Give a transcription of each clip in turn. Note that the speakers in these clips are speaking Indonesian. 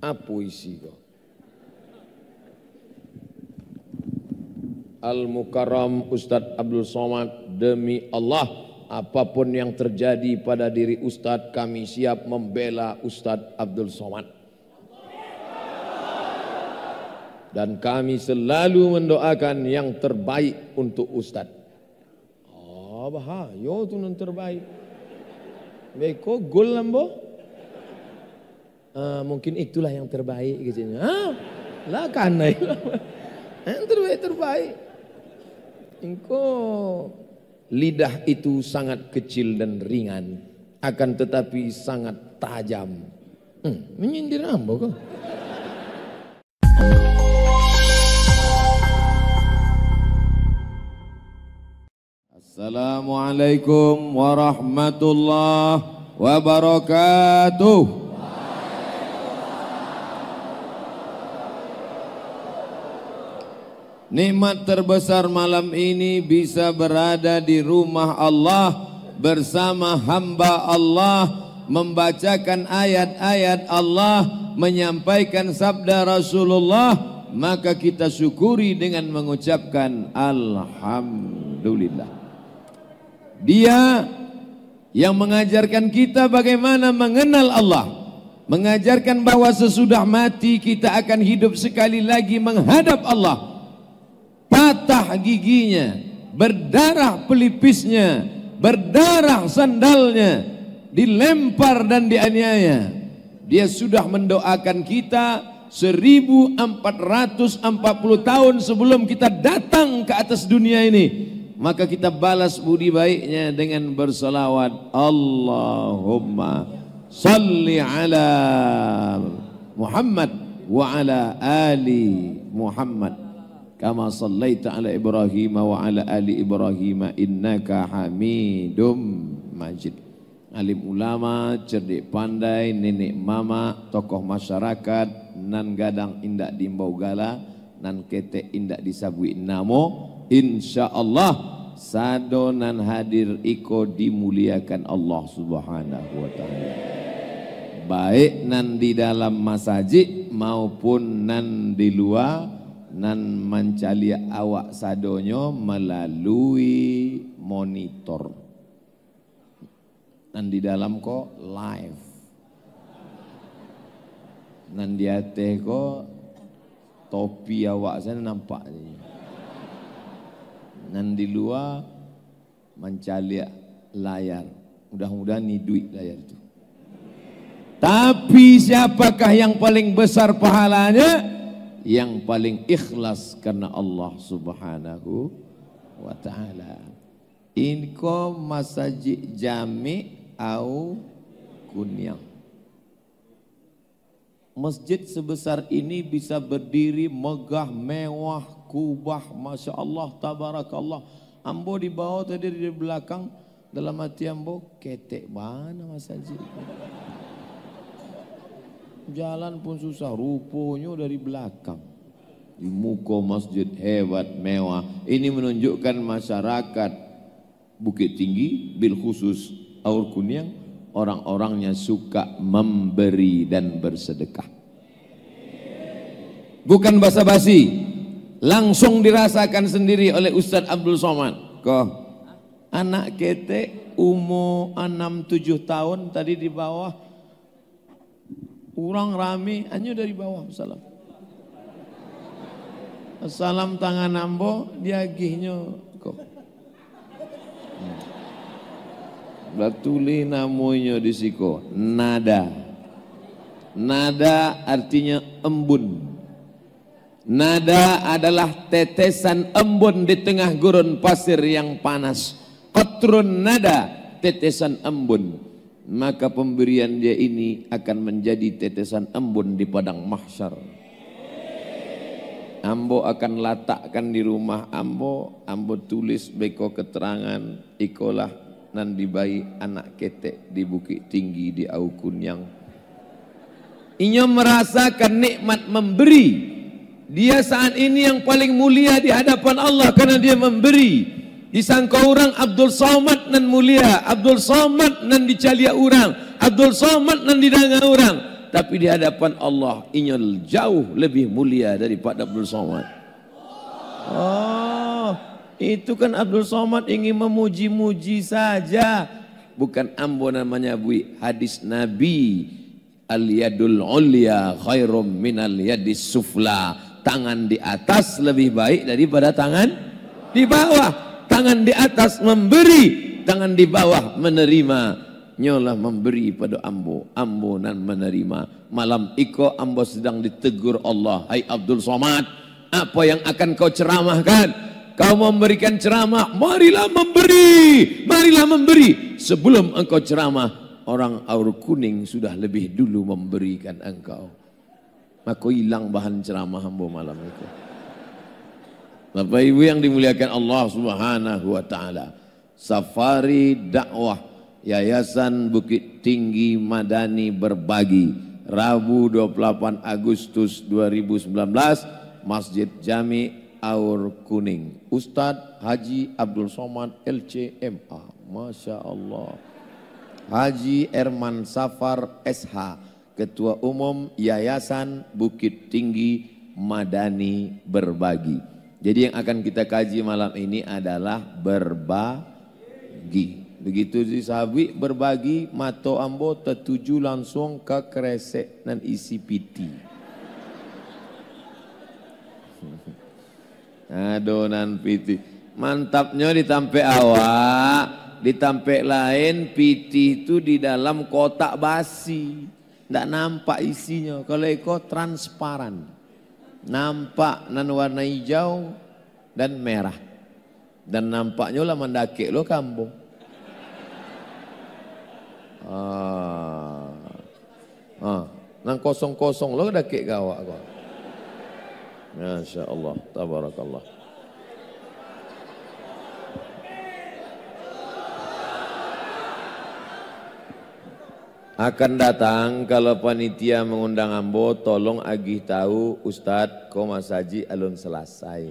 Apa isi kok? Al-Mukarram Ustadz Abdul Somad, demi Allah, apapun yang terjadi pada diri Ustadz, kami siap membela Ustadz Abdul Somad. Dan kami selalu mendoakan yang terbaik untuk Ustadz. Oh, bahaya tu yang terbaik. Beko gol lambo. Mungkin itulah yang terbaik gitu. Lah kan yang terbaik. Engkau lidah itu sangat kecil dan ringan, akan tetapi sangat tajam. Menyindir ambo kok. Assalamualaikum warahmatullahi wabarakatuh. Nikmat terbesar malam ini bisa berada di rumah Allah bersama hamba Allah, membacakan ayat-ayat Allah, menyampaikan sabda Rasulullah, maka kita syukuri dengan mengucapkan Alhamdulillah. Dia yang mengajarkan kita bagaimana mengenal Allah, mengajarkan bahwa sesudah mati kita akan hidup sekali lagi menghadap Allah. Patah giginya, berdarah pelipisnya, berdarah sandalnya, dilempar dan dianiaya. Dia sudah mendoakan kita 1440 tahun sebelum kita datang ke atas dunia ini. Maka kita balas budi baiknya dengan bersalawat, Allahumma salli ala Muhammad wa ala ali Muhammad kama sallaita ala Ibrahim wa ala ali Ibrahim innaka Hamidum Majid. Alim ulama, cerdik pandai, nenek mama, tokoh masyarakat, nan gadang indak dimbau gala, nan ketek indak disabui namo. Insyaallah sado nan hadir iko dimuliakan Allah Subhanahu wa taala. Baik nan di dalam masjid maupun nan di luar, nan mancalia awak sadonyo melalui monitor. Nan di dalam kok live. Nan di atas kok topi awak sana nampak. Nan di luar mancalia layar. Mudah-mudahan ni duit layar itu. Tapi siapakah yang paling besar pahalanya? Yang paling ikhlas karena Allah Subhanahu wa taala. Inko masjid jami au kunyang. Masjid sebesar ini bisa berdiri megah, mewah, kubah, masya Allah, tabarakallah. Ambo di bawah tadi di belakang, dalam hati ambo ketek mana masjid. Jalan pun susah, rupanya dari belakang. Di muka masjid hebat, mewah. Ini menunjukkan masyarakat Bukit Tinggi, bil khusus Aur Kunyang, orang-orangnya suka memberi dan bersedekah. Bukan basa-basi, langsung dirasakan sendiri oleh Ustadz Abdul Somad. Kok anak ketek umur 6-7 tahun tadi di bawah. Orang rame, hanya dari bawah. Salam tangan ambo, dia gihnya kok. Batuli namanya di siko, nada. Nada artinya embun. Nada adalah tetesan embun di tengah gurun pasir yang panas. Qatrun nada, tetesan embun. Maka pemberian dia ini akan menjadi tetesan embun di padang mahsyar. Ambo akan letakkan di rumah ambo, ambo tulis beko keterangan ikolah nan dibayi anak ketek di Bukit Tinggi di Au Kunyang. Inyo merasakan nikmat memberi. Dia saat ini yang paling mulia di hadapan Allah karena dia memberi. Disangka orang Abdul Somad nan mulia, Abdul Somad nan dicalia orang, Abdul Somad nan didanga orang. tapi di hadapan Allah inyol jauh lebih mulia daripada Abdul Somad. Oh, itu kan Abdul Somad ingin memuji-muji saja. Bukan ambo namanya bui. Hadis Nabi, al-yadul ulya khairum minal yadis sufla. Tangan di atas lebih baik daripada tangan di bawah. Tangan di atas memberi, tangan di bawah menerima. Nyolah memberi pada ambo, ambo nan menerima. Malam iko ambo sedang ditegur Allah. Hai Abdul Somad, apa yang akan kau ceramahkan? Kau memberikan ceramah, marilah memberi, marilah memberi. Sebelum engkau ceramah, orang aur kuning sudah lebih dulu memberikan engkau. Maka hilang bahan ceramah ambo malam itu. Bapak Ibu yang dimuliakan Allah Subhanahu wa taala. Safari dakwah Yayasan Bukit Tinggi Madani Berbagi, Rabu 28 Agustus 2019, Masjid Jami Aur Kuning. Ustadz Haji Abdul Somad LCMA, Masya Allah. Haji Erman Safar SH, Ketua Umum Yayasan Bukit Tinggi Madani Berbagi. Jadi yang akan kita kaji malam ini adalah berbagi. Begitu disabi berbagi, mato ambo tertuju langsung ke kresek dan isi piti. Adonan piti. Mantapnya ditampe awak, ditampe lain piti itu di dalam kotak basi. Nggak nampak isinya. Kalau eko transparan. Nampak nan warna hijau dan merah. Dan nampaknya lah mendakik lo kampung. Nang kosong-kosong lo dakik gawak kok. Masya Allah, tabarakallah. Akan datang kalau panitia mengundang ambo, tolong agih tahu Ustadz ko masaji alun selesai.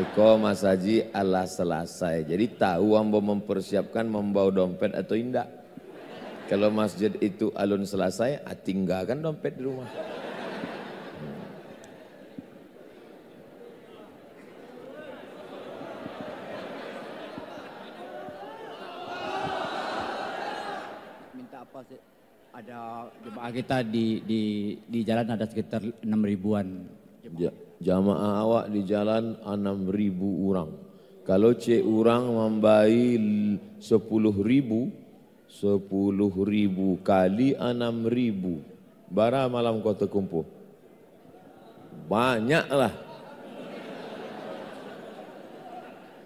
Eko masaji ala selesai. Jadi tahu ambo mempersiapkan membawa dompet atau indak. Kalau masjid itu alun selesai, tinggalkan dompet di rumah. Ada jemaah kita di jalan ada sekitar 6.000-an jamaah awak di jalan 6.000 orang. Kalau cek orang membayi 10.000 kali 6.000 bara malam kau terkumpul banyaklah.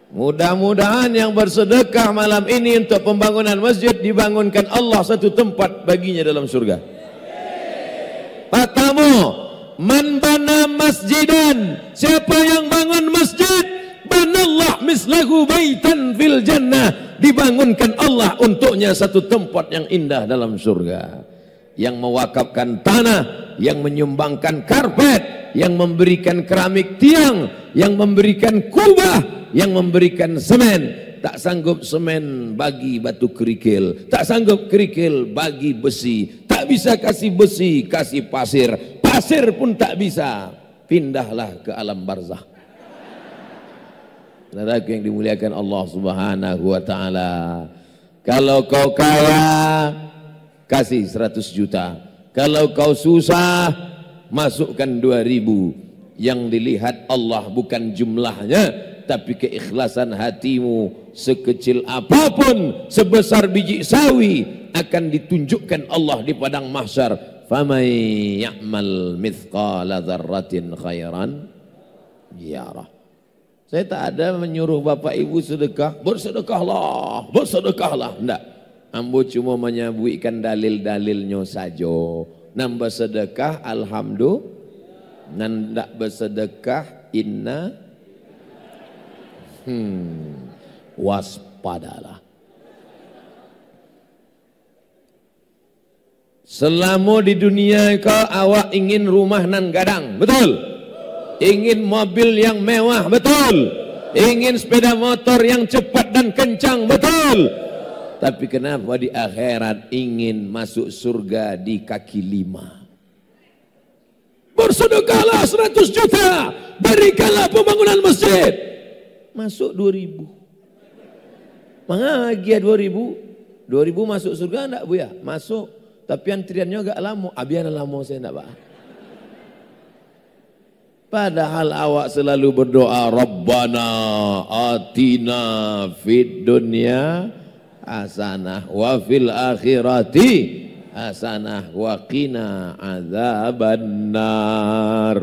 Mudah-mudahan yang bersedekah malam ini untuk pembangunan masjid dibangunkan Allah satu tempat baginya dalam surga. Pertama, man bana masjidan, siapa yang bangun masjid, banallah mislahu baitan fil jannah, dibangunkan Allah untuknya satu tempat yang indah dalam surga. Yang mewakafkan tanah, yang menyumbangkan karpet, yang memberikan keramik tiang, yang memberikan kubah, yang memberikan semen. Tak sanggup semen bagi batu kerikil, tak sanggup kerikil bagi besi, tak bisa kasih besi, kasih pasir, pasir pun tak bisa, pindahlah ke alam barzah. Saudaraku yang dimuliakan Allah Subhanahu wa taala, kalau kau kaya kasih 100 juta, kalau kau susah masukkan 2.000. Yang dilihat Allah bukan jumlahnya, tapi keikhlasan hatimu. Sekecil apapun, sebesar biji sawi, akan ditunjukkan Allah di padang mahsyar. Faman ya'mal mithqala dzarratin khairan yarah. Saya tak ada menyuruh bapak ibu sedekah, bersedekahlah, bersedekahlah. Enggak. Ambo cuma menyebutkan dalil-dalilnya saja. Nambah sedekah alhamdulillah, nandak bersedekah inna waspadalah. Selama di dunia kau awak ingin rumah nan gadang, betul? Ingin mobil yang mewah, betul? Ingin sepeda motor yang cepat dan kencang, betul? Tapi kenapa di akhirat ingin masuk surga di kaki 5? Bersedekahlah 100 juta, berikanlah pembangunan masjid. Masuk 2000. Mengagia 2000. 2000 masuk surga enggak Bu ya? Masuk. Tapi antriannya agak lama. Abian lama saya enggak Pak. Padahal awak selalu berdoa, Rabbana atina fid dunya hasanah wa fil akhirati hasanah wa qina adzabannar.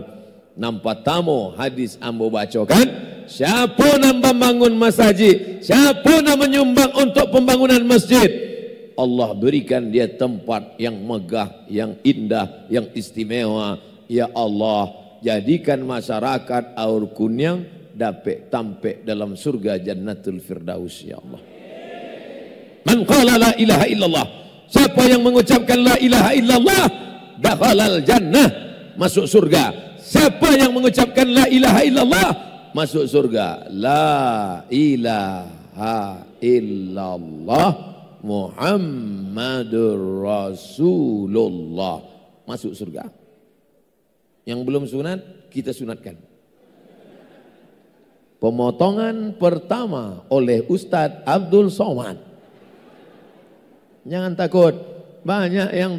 Nampak tamu hadis ambo bacakan, siapa nak membangun masjid, siapa nak menyumbang untuk pembangunan masjid, Allah berikan dia tempat yang megah, yang indah, yang istimewa. Ya Allah, jadikan masyarakat Aur Kunyang dapat tampil dalam surga Jannatul Firdaus ya Allah. Man qala la ilaha illallah, siapa yang mengucapkan la ilaha illallah dakhalal jannah, masuk surga. Siapa yang mengucapkan la ilaha illallah masuk surga. La ilaha illallah Muhammadur Rasulullah, masuk surga. Yang belum sunat, kita sunatkan. Pemotongan pertama oleh Ustadz Abdul Somad. Jangan takut, banyak yang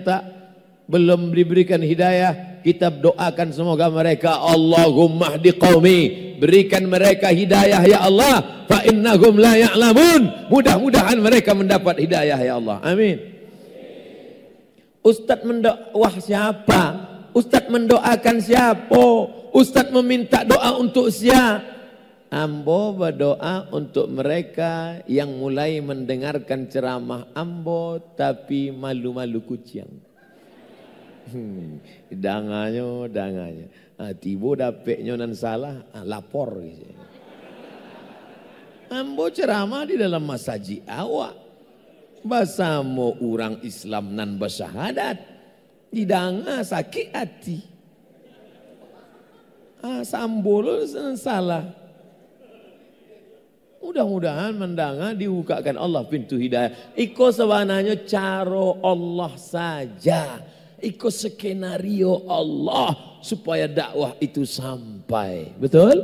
belum diberikan hidayah. Kita doakan semoga mereka, Allahumma hdi qaumi, berikan mereka hidayah ya Allah, fa innahum la ya'lamun. Mudah-mudahan mereka mendapat hidayah ya Allah. Amin. Ustadz mendoakan siapa? Ustadz mendoakan siapa? Ustadz meminta doa untuk siapa? Ambo berdoa untuk mereka yang mulai mendengarkan ceramah Ambo tapi malu-malu kucing. Danganya. Tiba dapetnya nan salah, lapor. Ambo ceramah di dalam masjid awak. Basamo orang Islam nan bersyahadat. Didanga sakit hati. Sambol salah. Mudah-mudahan mendanga dibukakan Allah pintu hidayah. Iko sebenarnya cara Allah saja. Iko skenario Allah supaya dakwah itu sampai. Betul?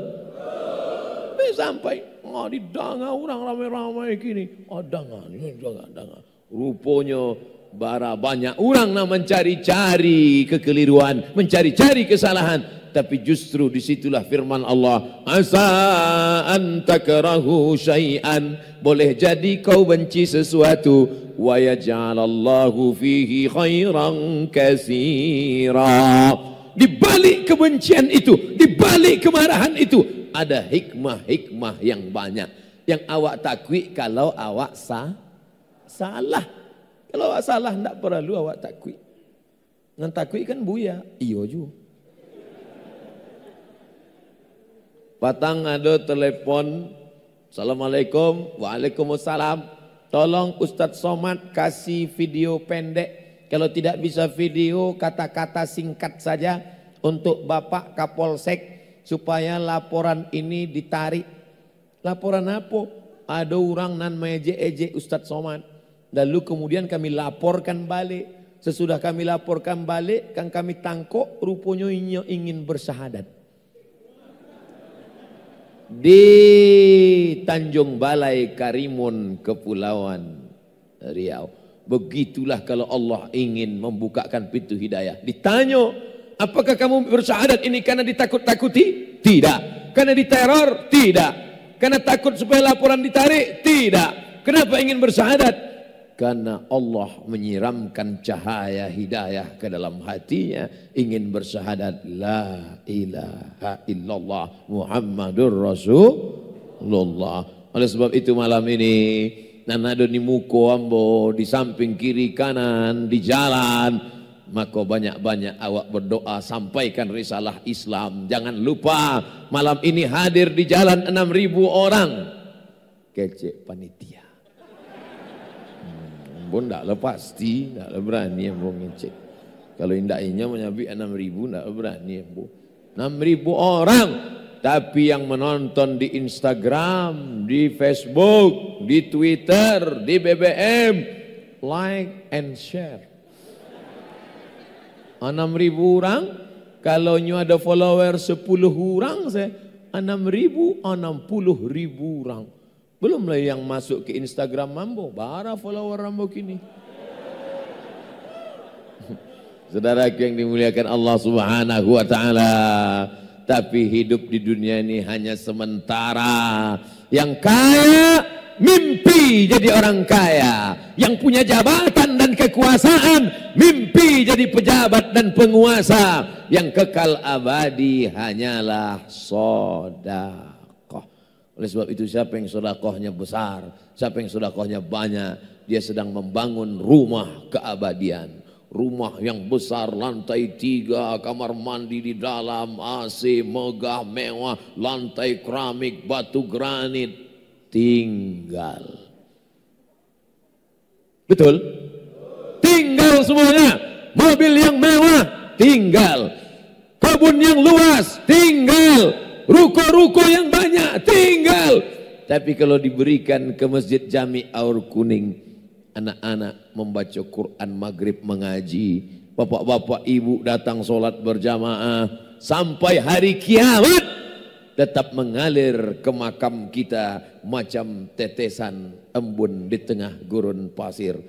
Sampai. Oh, didanga orang ramai-ramai gini. Oh, danga. Rupanya bara banyak orang nak mencari-cari kekeliruan, mencari-cari kesalahan. Tapi justru disitulah firman Allah, asa an takrahu syai'an, boleh jadi kau benci sesuatu, wa yaj'alallahu fihi khairan katsira. Di balik kebencian itu, di balik kemarahan itu ada hikmah-hikmah yang banyak yang awak takwi kalau awak salah. Kalau awak salah tidak perlu awak takwi. Ngan takwi kan buya, iyo juga. Patang ada telepon, Assalamualaikum, Waalaikumsalam. Tolong Ustadz Somad kasih video pendek. Kalau tidak bisa video, kata-kata singkat saja untuk Bapak Kapolsek supaya laporan ini ditarik. Laporan apa? Ada orang nan meje-eje Ustadz Somad. Lalu kemudian kami laporkan balik. Sesudah kami laporkan balik, kan kami tangkap rupanya ingin bersyahadat. Di Tanjung Balai Karimun, Kepulauan Riau. Begitulah kalau Allah ingin membukakan pintu hidayah. Ditanya, apakah kamu bersyahadat ini karena ditakut-takuti? Tidak. Karena diteror? Tidak. Karena takut supaya laporan ditarik? Tidak. Kenapa ingin bersyahadat? Karena Allah menyiramkan cahaya hidayah ke dalam hatinya, ingin bersyahadat la ilaha illallah Muhammadur Rasulullah. Oleh sebab itu malam ini nanado di muko ambo, di samping kiri kanan, di jalan, maka banyak-banyak awak berdoa, sampaikan risalah Islam. Jangan lupa malam ini hadir di jalan 6.000 orang. Kecek panitia. Pun tak lepas, tak berani yang ngecek. Kalau indahnya menyabik 6.000 tak berani yang 6.000 orang Tapi yang menonton di Instagram, di Facebook, di Twitter, di BBM, like and share. 6.000 orang, kalau ada follower 10 orang, 6.000, 60.000 orang. Belumlah yang masuk ke Instagram Mambo, bara follower Mambo kini. Saudara yang dimuliakan Allah Subhanahu wa taala, tapi hidup di dunia ini hanya sementara. Yang kaya mimpi jadi orang kaya, yang punya jabatan dan kekuasaan mimpi jadi pejabat dan penguasa, yang kekal abadi hanyalah sedekah. Oleh sebab itu siapa yang sedekahnya besar, siapa yang sedekahnya banyak, dia sedang membangun rumah keabadian. Rumah yang besar, lantai 3, kamar mandi di dalam, AC megah mewah, lantai keramik, batu granit, tinggal. Betul? Tinggal semuanya. Mobil yang mewah, tinggal. Kebun yang luas, tinggal. Ruko-ruko yang banyak, tinggal. Tapi kalau diberikan ke Masjid Jami Aur Kuning, anak-anak membaca Quran maghrib mengaji, bapak-bapak ibu datang sholat berjamaah, sampai hari kiamat tetap mengalir ke makam kita macam tetesan embun di tengah gurun pasir.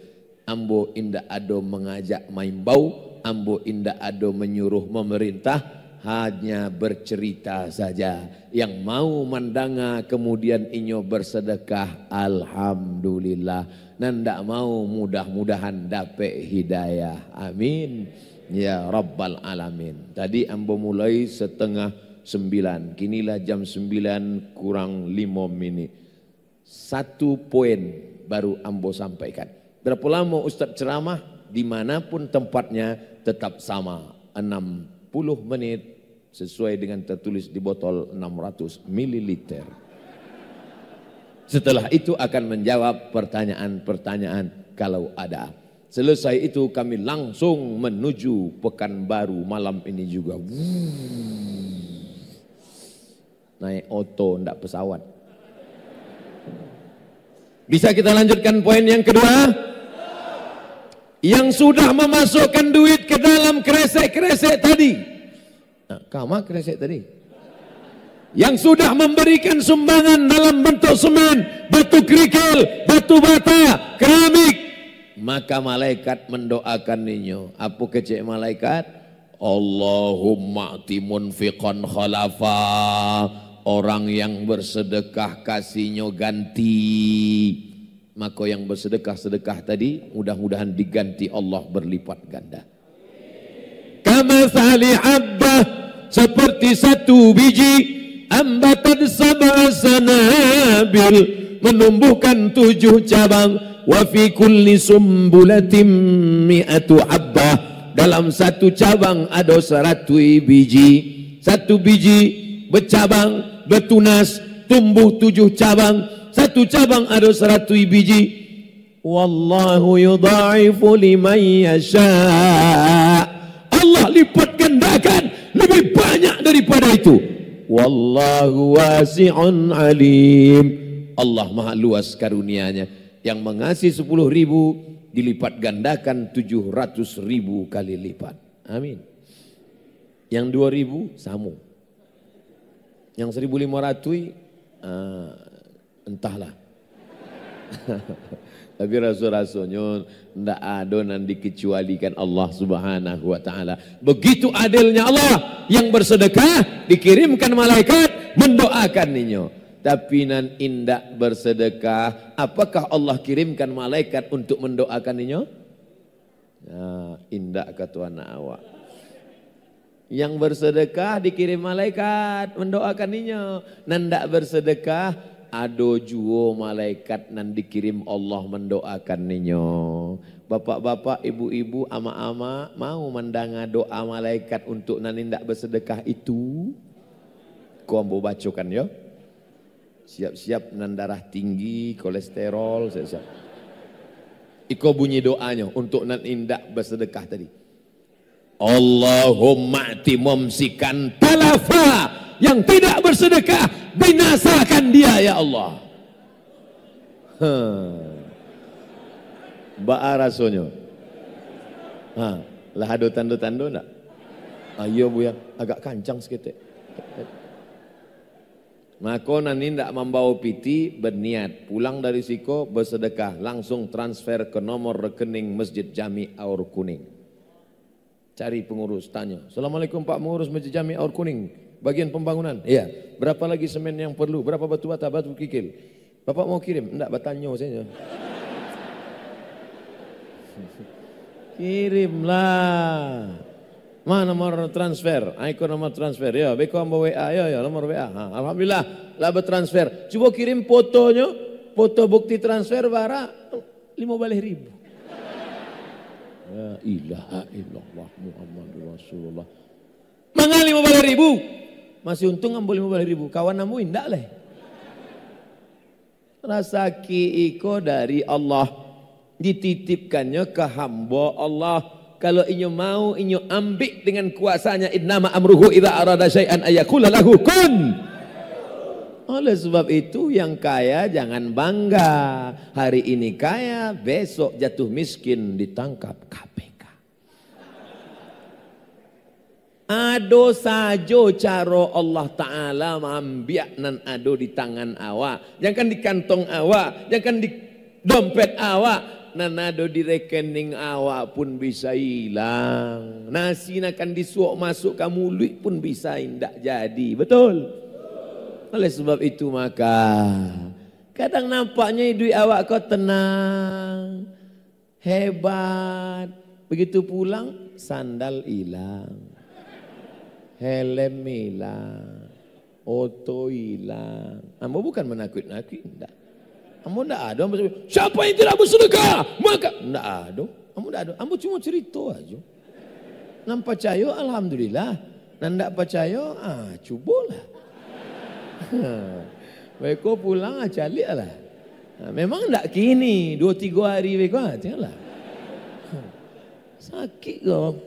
Ambo indah ado mengajak main bau, ambo indah ado menyuruh memerintah, hanya bercerita saja. Yang mau mandanga kemudian inyo bersedekah, alhamdulillah. Nanda mau mudah-mudahan dapat hidayah. Amin. Ya Rabbal Alamin. Tadi ambo mulai 8:30. Kinilah jam 9 kurang 5 menit. 1 poin baru ambo sampaikan. Berapa lama Ustaz ceramah? Dimanapun tempatnya tetap sama. 60 menit sesuai dengan tertulis di botol 600 ml. Setelah itu akan menjawab pertanyaan-pertanyaan kalau ada. Selesai itu kami langsung menuju Pekanbaru malam ini juga. Naik oto, ndak pesawat. Bisa kita lanjutkan poin yang kedua? Yang sudah memasukkan duit ke dalam kresek-kresek tadi. Nah, kama kresek tadi? Yang sudah memberikan sumbangan dalam bentuk semen, batu kerikil, batu bata, keramik, maka malaikat mendoakan ninyo. Apa kecek malaikat? Allahumma ati munfiqan khalafa. Orang yang bersedekah kasihnya ganti. Maka yang bersedekah-sedekah tadi mudah-mudahan diganti Allah berlipat ganda. Kama sali habbah, seperti satu biji ambatan sab'a sanabil, menumbuhkan 7 cabang. Wa fi kulli sumbulatin mi'atu habbah, dalam satu cabang ada 100 biji. Satu biji bercabang, bertunas, tumbuh 7 cabang. Satu cabang ada 100 biji. Wallahu yudha'ifu liman yasha. Allah lipat gandakan lebih banyak daripada itu. Wallahu wasi'un alim. Allah maha luas karunianya. Yang mengasih 10.000 dilipat gandakan 700.000 kali lipat. Amin. Yang 2.000 samu. Yang 1.500 entahlah. Tapi rasul-rasulnya ndak ada nan dikecualikan Allah Subhanahu wa taala. Begitu adilnya Allah, yang bersedekah dikirimkan malaikat mendoakan ninyo. Tapi nan indak bersedekah, apakah Allah kirimkan malaikat untuk mendoakan ninyo? Nah, indak kata anak awak. Yang bersedekah dikirim malaikat mendoakan ninyo. Nan ndak bersedekah, ado juo malaikat nan dikirim Allah mendoakan ninyo. Bapak-bapak, ibu-ibu, ama-ama mau mendanga doa malaikat untuk nan ndak bersedekah itu? Kau ambo bacokan yo. Siap-siap nan darah tinggi, kolesterol, siap-siap. Iko bunyi doanya untuk nan indak bersedekah tadi. Allahumma ati mumsikan talafa yang tidak bersedekah, binasakan dia ya Allah. Ba'a rasonyo. Lah ada tanda-tanda enggak? Ayo bu ya, agak kancang sedikit. Maka nanti tidak membawa piti, berniat pulang dari siko bersedekah, langsung transfer ke nomor rekening Masjid Jami Aur Kuning. Cari pengurus, tanya, Assalamualaikum Pak Pengurus Masjid Jami Aur Kuning, bagian pembangunan. Iya, berapa lagi semen yang perlu, berapa batu bata, batu kikil. Bapak mau kirim? Enggak, bertanya saya. Kirimlah. Mana nomor transfer? Aiko nomor transfer. Ya, beko ambo WA. Ya, nomor WA. Alhamdulillah, lah bertransfer. Coba kirim fotonya, foto bukti transfer bara 15.000. Ya ilaha illallah Muhammadur Rasulullah. Mangga 15.000. Masih untung ambo 15.000. Kawan ambo indak leh. Rasaki iko dari Allah. Dititipkannya ke hamba Allah. Kalau inyo mau, inyo ambil dengan kuasanya. Innama amruhu idza arada syai'an ayaqula lahu kun. Oleh sebab itu yang kaya jangan bangga. Hari ini kaya, besok jatuh miskin, ditangkap KPK. Ado sajo caro Allah Ta'ala mambiak nan ado di tangan awak. Jangan di kantong awak, jangan di dompet awak. Nanado di rekening awak pun bisa hilang. Nasi akan disuap masuk kamu luit pun bisa indak jadi. Betul? Oleh sebab itu maka kadang nampaknya duit awak kau tenang, hebat. Begitu pulang sandal hilang, helm hilang, oto hilang. Ambo bukan menakut-nakut, enggak. Ambo tidak ada, siapa yang tidak bersedekah? Maka tidak ada, ambo tidak ada. Ambo cuma cerita aja. Nampak percaya, alhamdulillah. Dan tidak percaya, cubalah. Beko pulang, calik lah. Memang tidak kini, 2-3 hari beko lah. Sakit kau.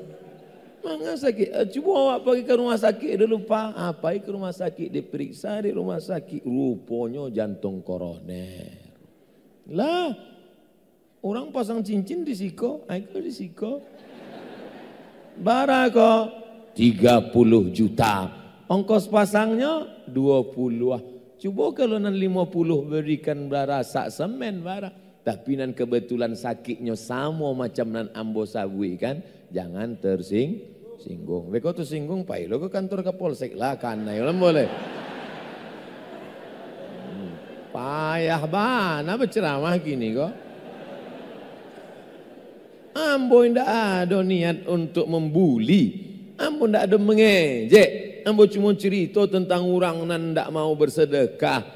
Mana sakit? Cuba awak pergi ke rumah sakit, dia lupa. Apa ke rumah sakit, diperiksa di rumah sakit. Rupanya jantung koroner. Lah, orang pasang cincin di siko, aku di siko. Barako 30 juta. Ongkos pasangnya 20. Coba kalau nan 50 berikan bara sak semen bara. Tapi nan kebetulan sakitnya sama macam nan ambo sabui kan. Jangan tersinggung. Beko tersinggung pai lo ke kantor Kapolsek lah kan ayo boleh. Payah bana berceramah gini kok. Ambo tidak ada niat untuk membuli. Ambo tidak ada mengejek. Ambo cuma cerita tentang orang yang tidak mau bersedekah.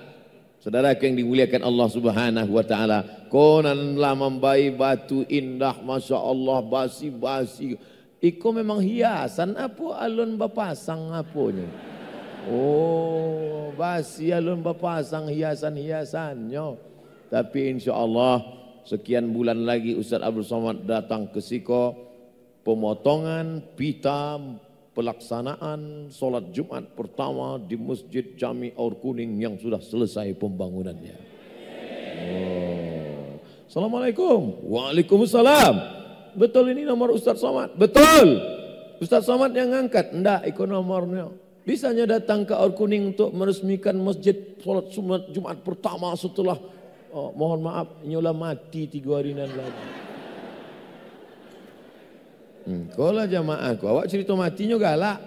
Saudara yang dimuliakan Allah Subhanahu wa taala, konan lah membayi batu indah, masya Allah, basi-basi. Iko memang hiasan apa alun bapasang apanya? Oh, basi alun bapasang hiasan-hiasannya. Tapi insya Allah sekian bulan lagi Ustaz Abdul Somad datang ke siko, pemotongan pita pelaksanaan sholat Jumat pertama di Masjid Jami Aur Kuning yang sudah selesai pembangunannya. Oh. Assalamualaikum. Waalaikumsalam. Betul ini nomor Ustaz Somad? Betul. Ustaz Somad yang ngangkat? Enggak, ikut nomornya. Bisanya datang ke Aur Kuning untuk meresmikan masjid sholat Jumat pertama setelah mohon maaf nyola mati 3 hari nan lagi. Kalau jamaahku, awak cerita matinya galak.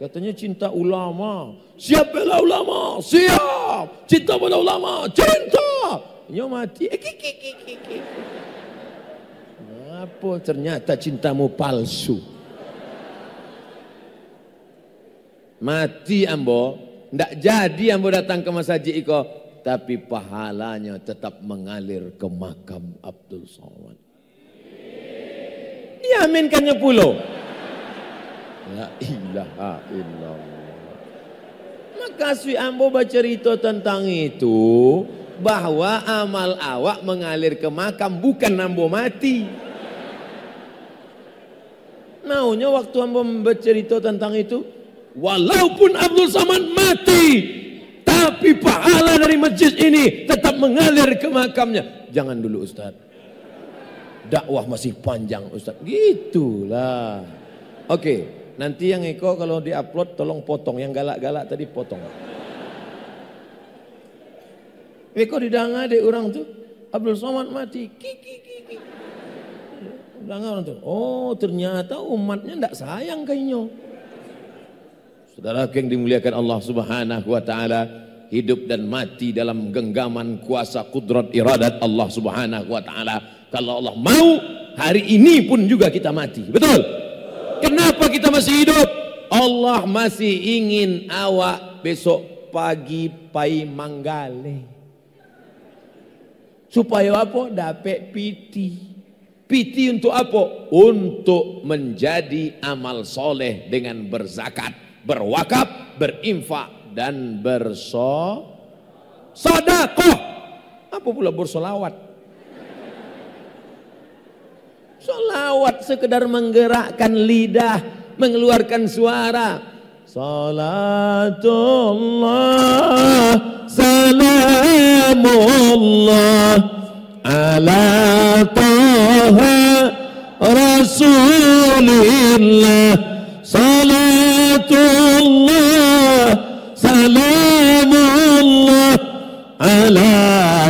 Katanya cinta ulama. Siap bela ulama, siap. Cinta pada ulama, cinta. Nyo mati, apa ternyata cintamu palsu. Mati ambo, ndak jadi ambo datang ke masjid iko, tapi pahalanya tetap mengalir ke makam Abdul Somad. Diaminkannya pulau. La ilaha illallah. Maka si ambo bercerita tentang itu, bahwa amal awak mengalir ke makam bukan ambo mati. Maunya waktu ambo bercerita tentang itu, walaupun Abdul Somad mati, tapi pahala dari masjid ini tetap mengalir ke makamnya. Jangan dulu Ustaz. Dakwah masih panjang Ustaz. Gitulah. Oke, nanti yang Eko kalau diupload tolong potong. Yang galak-galak tadi potong. Eko didanga deh orang tuh. Abdul Somad mati. Kiki. Danga orang tuh. Oh ternyata umatnya ndak sayang kayaknya. Saudara yang dimuliakan Allah Subhanahu wa taala, hidup dan mati dalam genggaman kuasa kudrat iradat Allah Subhanahu wa taala. Kalau Allah mau, hari ini pun juga kita mati. Betul? Kenapa kita masih hidup? Allah masih ingin awak besok pagi pai manggale. Supaya apa? Dapat piti. Piti untuk apa? Untuk menjadi amal soleh dengan berzakat, berwakaf, berinfak, dan bersodakoh. Apa pula bersolawat? Solawat sekedar menggerakkan lidah, mengeluarkan suara. Salatullah, salamullah, ala taha rasulillah. Salatullah, salamullah, ala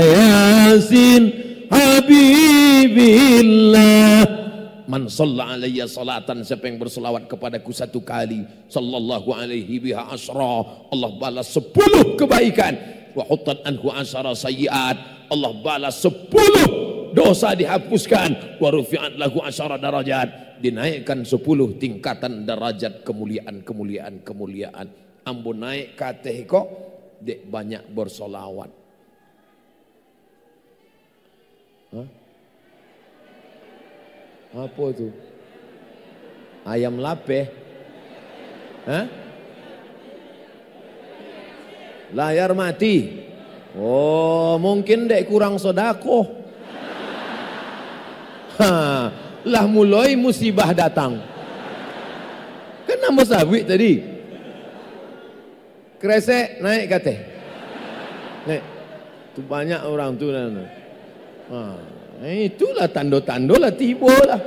yasin habibillah. Man shalla alayya salatan, siapa yang berselawat kepadaku satu kali, sallallahu alaihi biha asra, Allah balas 10 kebaikan. Wa huttat anhu asyara sayyiat, Allah balas 10 dosa dihapuskan. Wa rufi'at lahu asyara darajat, dinaikkan 10 tingkatan derajat kemuliaan. Ambo naik kateh kok dek banyak bersolawat. Hah? Apa itu? Ayam lapeh? Hah? Layar mati? Oh, mungkin dek kurang sodako. Lah mulai musibah datang. Kan nambah sabit tadi. Kresek naik kate. Nek, tu banyak orang tu. Itulah tanda-tanda lah tiba lah.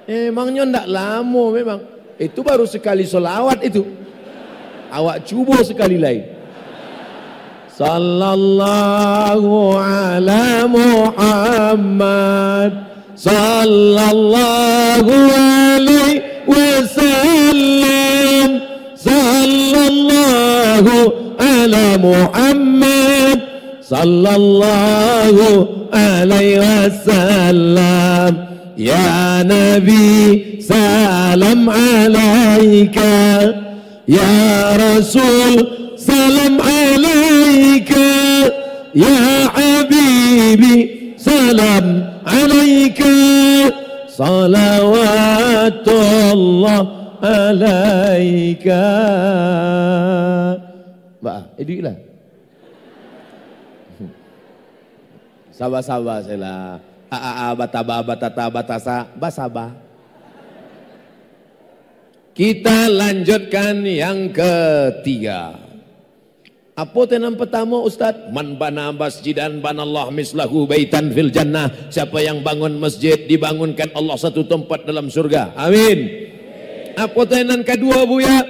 Emangnya ndak lama memang. Itu baru sekali solawat itu. Awak cuba sekali lain. Sallallahu ala Muhammad, sallallahu alaihi wasallam, sallallahu ala Muhammad, sallallahu alaihi wasallam. Ya Nabi salam alaika, ya Rasul salam alaika, ya Habibi salam alaika, salawatullah alaika. Mbak, ediklah. Sabar-sabar sela. Bataba batata batasa basaba. Kita lanjutkan yang ketiga. Apa tenang pertama Ustaz? Man bana masjidan banallah mislahu baitan fil jannah. Siapa yang bangun masjid, dibangunkan Allah satu tempat dalam surga. Amin. Apa tenang kedua Buya?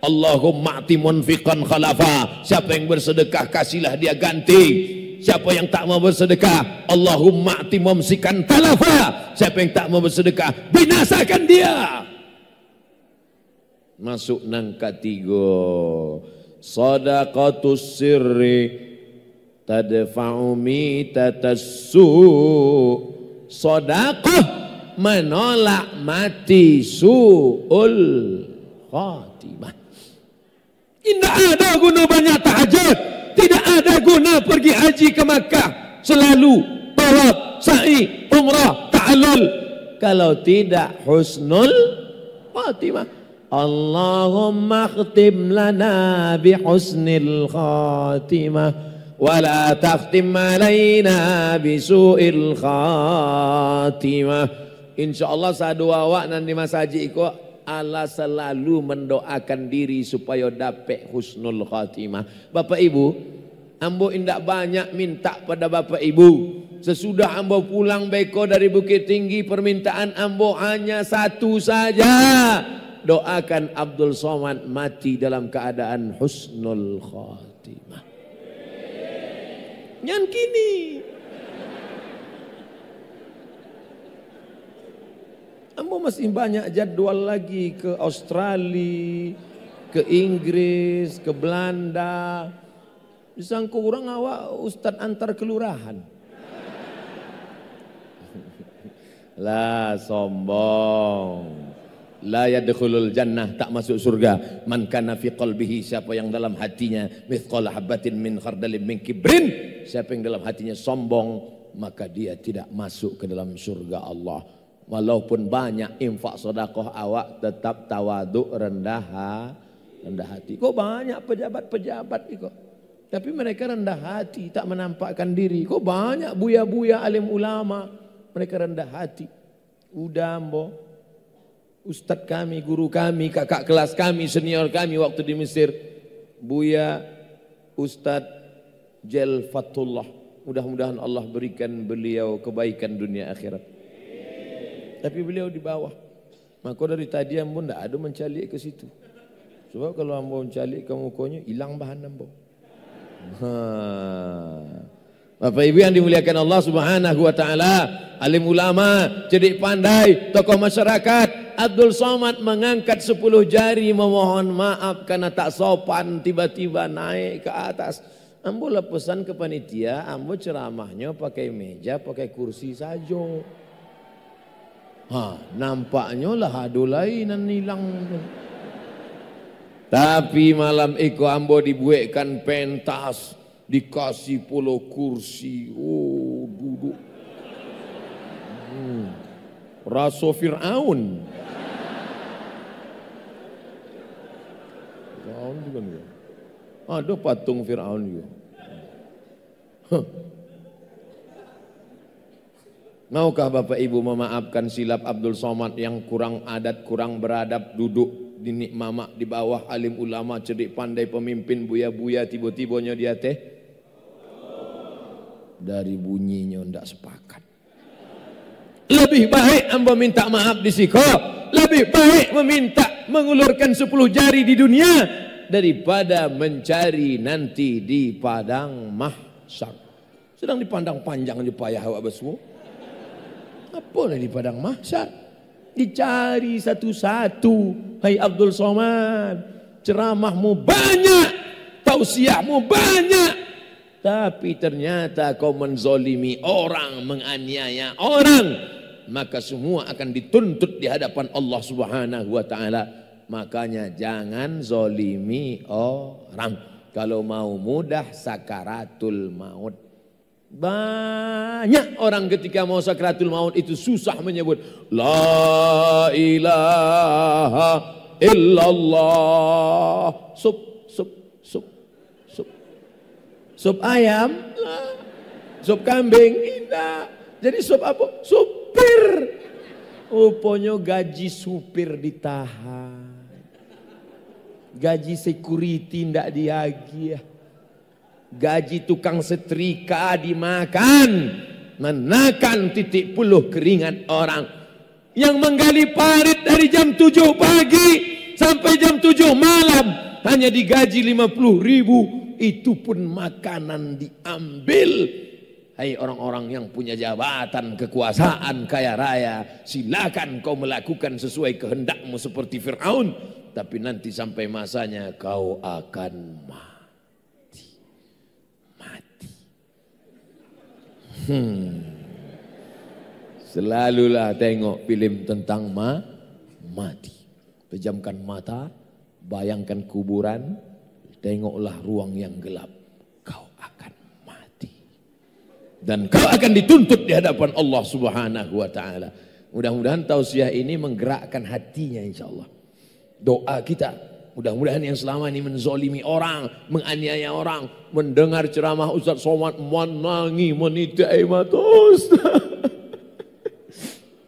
Allahumma ati munfiqan khalafa. Siapa yang bersedekah kasihlah dia ganti. Siapa yang tak mau bersedekah, Allahumma ati mumsikan talafa. Siapa yang tak mau bersedekah, binasakan dia. Masuk nang ketiga, sadaqatus sirri tadfa'u mitatassu. Sedekah menolak mati su'ul khatimah. Tidak ada guna banyak tahajud, tidak ada guna pergi haji ke Makkah, selalu tawaf, sa'i, umrah, ta'allul, kalau tidak husnul khatimah. Allahumma khtim lana bi husnil khatimah wa la takhtim alaina bi su'il khatimah. Insya Allah sadu awak nanti Mas Haji iko Allah selalu mendoakan diri supaya dapat husnul khatimah. Bapak Ibu, ambo indak banyak minta pada Bapak Ibu. Sesudah ambo pulang beko dari Bukit Tinggi, permintaan ambo hanya satu saja. Doakan Abdul Somad mati dalam keadaan husnul khatimah. Yang kini ambo masih banyak jadwal lagi ke Australia, ke Inggris, ke Belanda. Disangka orang awak ustad antar kelurahan. Lah sombong. La yadkhulul jannah, tak masuk surga. Man kana fi qalbihi, siapa yang dalam hatinya mithqala habatin min khardalin min kibrin, siapa yang dalam hatinya sombong, maka dia tidak masuk ke dalam surga Allah. Walaupun banyak infak sedekah awak tetap tawaduk rendah hati. Kok banyak pejabat-pejabat kok. Tapi mereka rendah hati, tak menampakkan diri. Kok banyak buya-buya alim ulama, mereka rendah hati. Udah mbok, ustadz kami, guru kami, kakak kelas kami, senior kami waktu di Mesir, Buya Ustadz Jel Fatullah. Mudah-mudahan Allah berikan beliau kebaikan dunia akhirat. Tapi beliau di bawah. Maka dari tadi ambo ndak ada mencalik ke situ. Sebab kalau ambo mencalik ke mukanya hilang bahan ambo. Bapak Ibu yang dimuliakan Allah Subhanahu wa taala, alim ulama, cerdik pandai, tokoh masyarakat, Abdul Somad mengangkat 10 jari memohon maaf karena tak sopan tiba-tiba naik ke atas. Ambo lah pesan ke panitia, ambo ceramahnya pakai meja, pakai kursi saja. Nampaknya lah adolainan hilang. Tapi malam itu ambo dibuatkan pentas, dikasih puluh kursi, duduk. Raso Fir'aun. Fir'aun juga nih. Ada patung Fir'aun juga. Maukah Bapak Ibu memaafkan silap Abdul Somad yang kurang adat, kurang beradab, duduk di nikmama di bawah alim ulama, cerdik pandai, pemimpin, buya-buya, tiba-tibanya dia teh dari bunyinya ndak sepakat. Lebih baik hamba minta maaf di siko, lebih baik meminta mengulurkan 10 jari di dunia daripada mencari nanti di padang mahsyar. Sedang dipandang panjang aja payah awak besmu. Apa di padang mahsyar? Dicari satu-satu. Hai Abdul Somad, ceramahmu banyak, tausiahmu banyak, tapi ternyata kau menzolimi orang, menganiaya orang, maka semua akan dituntut di hadapan Allah Subhanahu wa taala. Makanya jangan zolimi orang. Kalau mau mudah sakaratul maut. Banyak orang ketika mau sakaratul maut itu susah menyebut la ilaha illallah. Sup ayam, sup kambing, tidak. Jadi sup apa? Supir. Rupanya gaji supir ditahan. Gaji security tidak diagih. Gaji tukang setrika dimakan, menakan titik puluh keringat orang. Yang menggali parit dari jam 7 pagi sampai jam 7 malam hanya digaji 50.000, itu pun makanan diambil. Hai orang-orang yang punya jabatan, kekuasaan, kaya raya, silakan kau melakukan sesuai kehendakmu seperti Fir'aun, tapi nanti sampai masanya kau akan mati. Selalulah tengok film tentang mati. Pejamkan mata, bayangkan kuburan, tengoklah ruang yang gelap. Kau akan mati. Dan kau akan dituntut di hadapan Allah Subhanahu wa taala. Mudah-mudahan tausiah ini menggerakkan hatinya insyaallah. Doa kita, mudah-mudahan yang selama ini menzolimi orang, menganiaya orang, mendengar ceramah Ustaz Somad, menangi, menitik air mata Ustaz.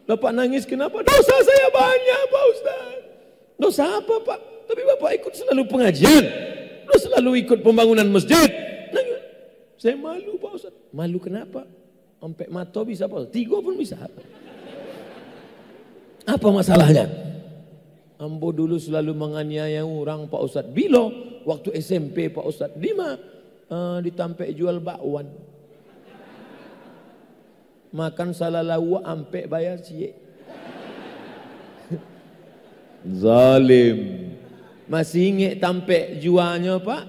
Bapak nangis kenapa? Dosa saya banyak Pak Ustaz. Dosa apa Pak? Tapi Bapak ikut selalu pengajian. Terus selalu ikut pembangunan masjid. Nangis. Saya malu Pak Ustaz. Malu kenapa? Sampai mata bisa Pak Ustaz. 3 pun bisa. Apa masalahnya? Ambo dulu selalu menganiaya orang Pak Ustaz. Bila waktu SMP Pak Ustaz. Di mana? Ditampek jual bakwan. Makan salah lawa ampe bayar cie. Zalim. Masih ingat tampek jualnya Pak?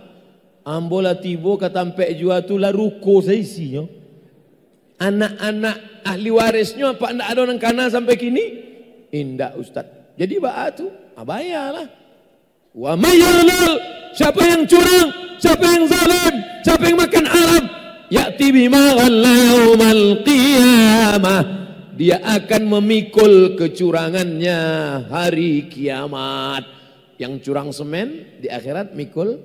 Ambo lah tiba ke tampek jual tu lah ruko saya isinya. Anak-anak ahli warisnya Pak ndak ada orang kana sampai kini? Indah Ustaz. Jadi ba'a tu bayarlah. Wa mayyalal, siapa yang curang, siapa yang zalim, siapa yang makan haram, ya'ti bima ghalla yaumal qiyamah. Dia akan memikul kecurangannya hari kiamat. Yang curang semen di akhirat mikul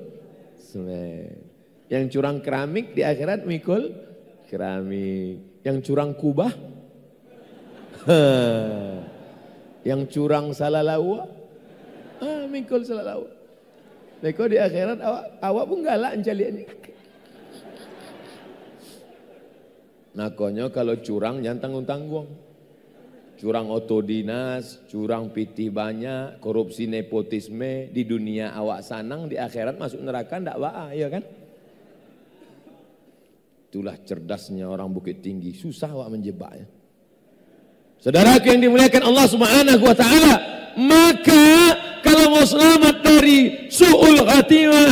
semen. Yang curang keramik di akhirat mikul keramik. Yang curang kubah, yang curang salah lawa, mikul salah lawa. Mereka di akhirat awak pun galak mencari ini. Nakonya kalau curang jangan tanggung-tanggung. Curang otodinas, curang pitih banyak, korupsi nepotisme, di dunia awak sanang, di akhirat masuk neraka ndak ba'a, ya kan? Itulah cerdasnya orang Bukit Tinggi, susah awak menjebaknya. Saudara yang dimuliakan Allah Subhanahu wa taala, maka kalau mau selamat dari su'ul khatimah,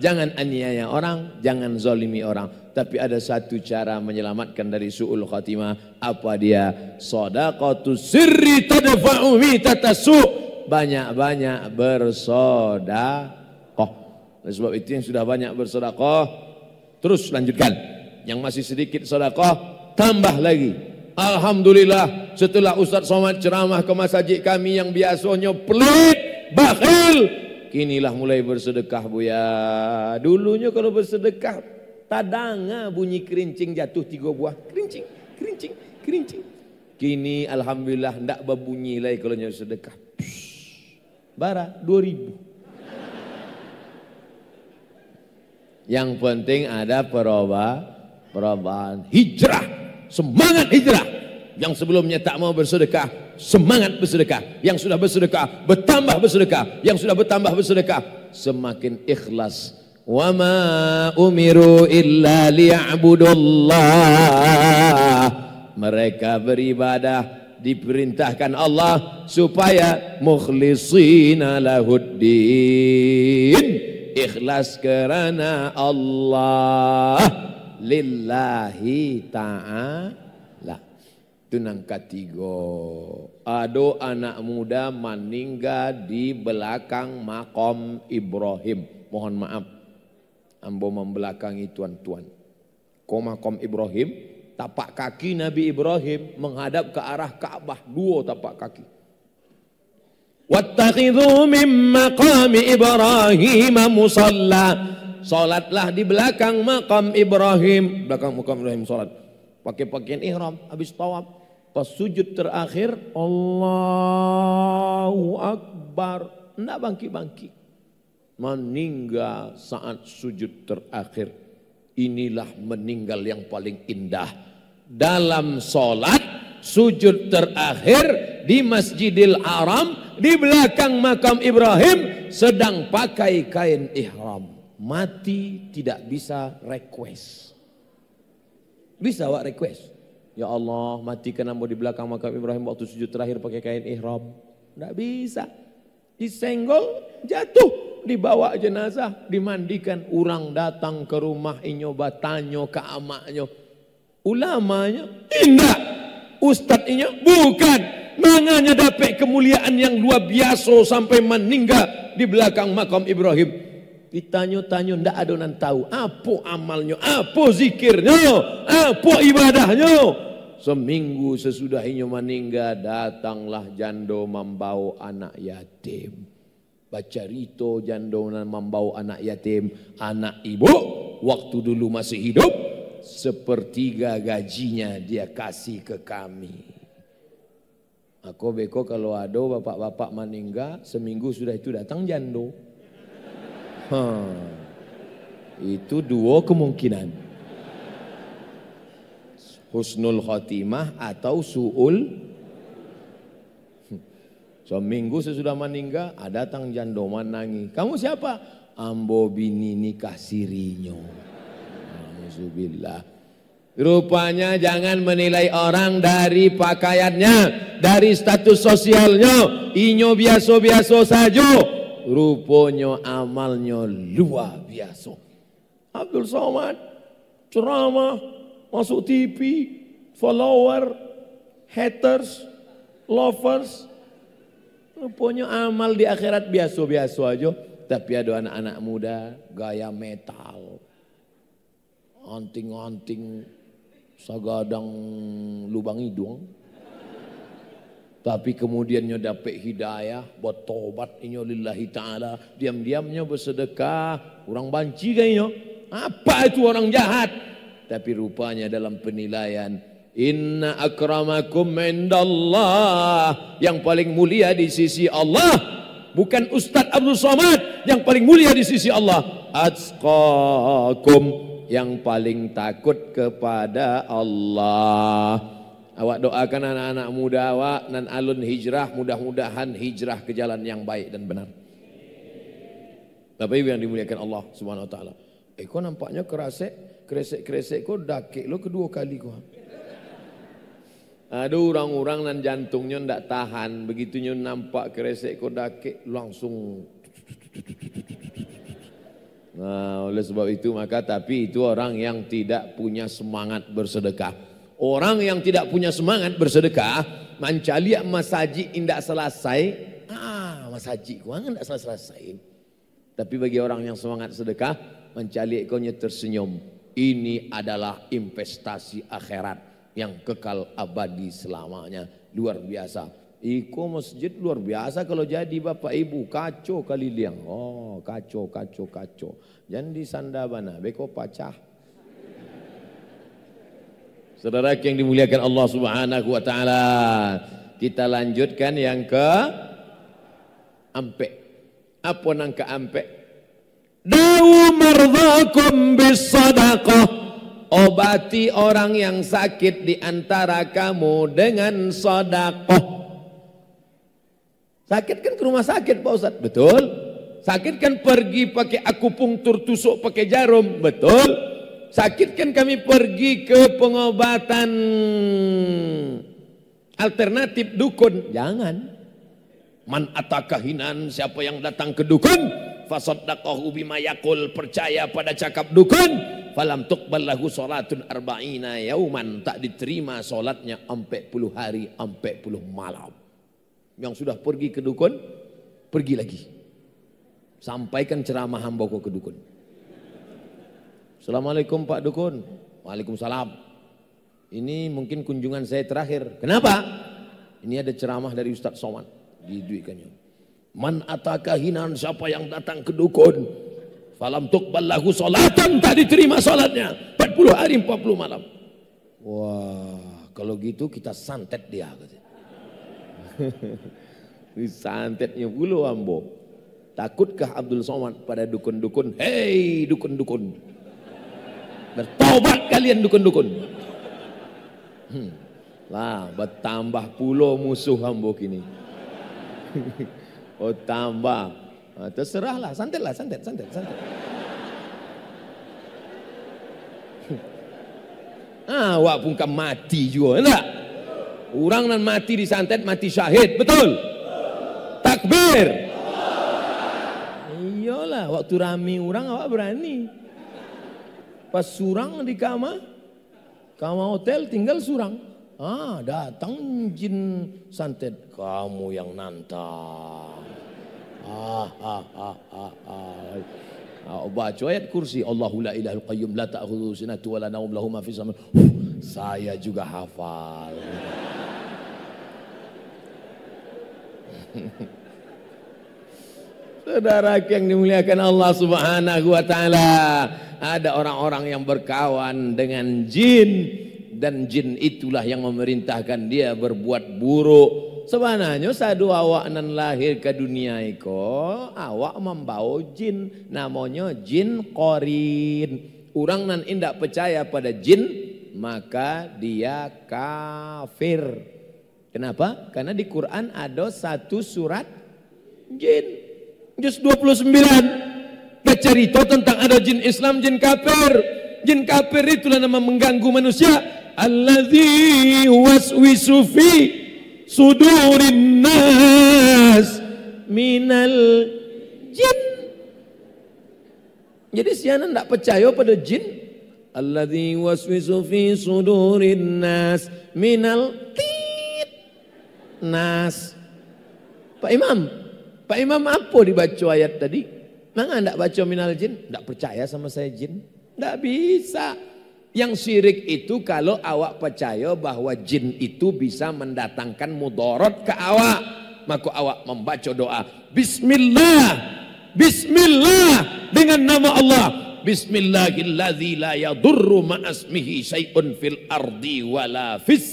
jangan aniaya orang, jangan zalimi orang. Tapi ada satu cara menyelamatkan dari su'ul khatimah. Apa dia? Shadaqatus sirri tadfa'u mitatasu'. Banyak-banyak bersedekah. Oleh sebab itu yang sudah banyak bersedekah, terus lanjutkan. Yang masih sedikit sedekah, tambah lagi. Alhamdulillah, setelah Ustaz Somad ceramah ke masjid kami yang biasanya pelit, bakhil, kinilah mulai bersedekah Buya. Dulunya kalau bersedekah tadanga bunyi kerincing jatuh 3 buah. Kerincing, kerincing, kerincing. Kini alhamdulillah ndak berbunyi lagi kalau nyawa sedekah. Bara 2000. Yang penting ada perubahan. Hijrah, semangat hijrah. Yang sebelumnya tak mau bersedekah, semangat bersedekah. Yang sudah bersedekah, bertambah bersedekah. Yang sudah bertambah bersedekah, semakin ikhlas. Wa ma umiru illa liya'budullah. Mereka beribadah, diperintahkan Allah supaya mukhlishina lahuddin, ikhlas kerana Allah, lillahi ta'ala. Itu nang ketiga. Ada anak muda meninggal di belakang makam Ibrahim. Mohon maaf, ambo membelakangi tuan-tuan. Makam Ibrahim, tapak kaki Nabi Ibrahim menghadap ke arah Ka'bah, 2 tapak kaki. Wattakhidhu min maqami Ibrahim musalla. Salatlah di belakang makam Ibrahim, belakang makam Ibrahim salat. Pakai pakaian ihram, habis tawaf, pas sujud terakhir, Allahu Akbar, enggak bangkit-bangkit. Meninggal saat sujud terakhir. Inilah meninggal yang paling indah. Dalam solat, sujud terakhir di Masjidil Haram, di belakang makam Ibrahim, sedang pakai kain ihram. Mati tidak bisa request. Bisa awak request? Ya Allah, matikan ambo di belakang makam Ibrahim waktu sujud terakhir pakai kain ihram. Tidak bisa. Disenggol, jatuh. Dibawa jenazah, dimandikan, orang datang ke rumah inyo batanyo ke amaknyo. Ulamanya indah, ustadz inyo bukan. Manganya dapat kemuliaan yang luar biasa sampai meninggal di belakang makam Ibrahim. Ditanyo-tanyo ndak ada orang tahu apa amalnya, apa zikirnya, apa ibadahnya. Seminggu sesudah inyo meninggal, datanglah jando membawa anak yatim. Baca rito jando membawa anak yatim. Anak ibu waktu dulu masih hidup, 1/3 gajinya dia kasih ke kami. Aku beko kalau ada bapak-bapak meninggal seminggu sudah itu datang jando. Itu dua kemungkinan. Husnul khotimah atau su'ul. Seminggu sesudah meninggal ada datang jando menangi. Kamu siapa? Ambo bini nikah sirinyo. Alhamdulillah. Rupanya jangan menilai orang dari pakaiannya, dari status sosialnya. Inyo biasa-biasa saja. Rupanya amalnya luar biasa. Abdul Somad ceramah, masuk TV, follower, haters, lovers. Rupanya amal di akhirat biasa-biasa aja. Tapi ada anak-anak muda gaya metal, anting-anting, sagadang lubang hidung. Tapi kemudiannya dapat hidayah, buat tobat inyo lillahi ta'ala. Diam-diamnya bersedekah, orang banci kayaknya. Apa itu orang jahat? Tapi rupanya dalam penilaian, inna akramakum indallah, yang paling mulia di sisi Allah, bukan Ustadz Abdul Somad, yang paling mulia di sisi Allah, atqakum, yang paling takut kepada Allah. Awak doakan anak-anak muda awak dan alun hijrah, mudah-mudahan hijrah ke jalan yang baik dan benar. Bapak Ibu yang dimuliakan Allah Subhanahu wa taala. Kok nampaknya kresek kok dakik lo kedua kali kok. Ada orang-orang dan jantungnya ndak tahan, begitunya nampak kresek kok dakik langsung. Nah, oleh sebab itu maka tapi itu orang yang tidak punya semangat bersedekah. Orang yang tidak punya semangat bersedekah, mencari masjid indak selesai. Masjid kau enggak selesai. Tapi bagi orang yang semangat sedekah, mencari ekornya tersenyum. Ini adalah investasi akhirat yang kekal abadi selamanya. Luar biasa. Iko masjid luar biasa kalau jadi Bapak Ibu. Kacau kali liang. Oh, kacau. Jangan disandabana, beko pacah. Saudara yang dimuliakan Allah Subhanahu wa taala, kita lanjutkan yang ke ampe. Apa nang ke ampe? Dawu mardhakum bisadaqah. Obati orang yang sakit di antara kamu dengan sedekah. Sakit kan ke rumah sakit Pak Ustaz, betul? Sakit kan pergi pakai akupunktur, tusuk pakai jarum, betul? Sakit kan kami pergi ke pengobatan alternatif dukun. Jangan. Man atakahinan, siapa yang datang ke dukun, fasaddaqahu bima yaqul, percaya pada cakap dukun, falam tuqbal lahu salatun arba'ina yauman, tak diterima salatnya 40 hari 40 malam. Yang sudah pergi ke dukun, pergi lagi. Sampaikan ceramah hamba ke dukun. Assalamualaikum Pak Dukun. Waalaikumsalam. Ini mungkin kunjungan saya terakhir. Kenapa? Ini ada ceramah dari Ustadz Somad. Diduikannya. Man atakahinan, siapa yang datang ke dukun, falam tuqbal lahu salatan, tak diterima salatnya 40 hari 40 malam. Wah, kalau gitu kita santet dia. Ini santetnya pula ambo. Takutkah Abdul Somad pada dukun-dukun? Hei dukun-dukun, bertobat kalian dukun-dukun. Lah, bertambah pulau musuh hamba kini. Oh tambah. Terserahlah, santet. Wak pun kan mati juga, enggak? Orang nan mati disantet, mati syahid, betul? Takbir. Iyalah, waktu rame orang awak berani. Pas surang di kamar hotel tinggal surang. Datang jin santet, kamu yang nantang. Baca ayat kursi, Allahu la ilahul qayyum la ta'khudhuhu sinatun wa la nawm lahu ma fis sama. Saya juga hafal. Saudara yang dimuliakan Allah Subhanahu wa taala, ada orang-orang yang berkawan dengan jin, dan jin itulah yang memerintahkan dia berbuat buruk. sebenarnya sadu awak nan lahir ke dunia iko awak membawa jin, namanya jin korin. Orang nan indak percaya pada jin maka dia kafir. Kenapa? Karena di Quran ada satu surat jin, juz 29 bercerita tentang ada jin Islam, jin kafir. Jin kafir itulah nama mengganggu manusia. Allazi waswisu fi sudurin nas minal jin. Jadi siana tidak percaya pada jin. Alladzi waswisu fi sudurin nas minal nas. Pak Imam apa dibaca ayat tadi? Mana tidak baca minal jin? Tidak percaya sama saya jin? Tidak bisa. Yang syirik itu kalau awak percaya bahwa jin itu bisa mendatangkan mudarat ke awak. Maka awak membaca doa. Bismillah. Bismillah. Dengan nama Allah. Bismillahilladzi la yadurru ma'asmihi syai'un fil ardi wala fis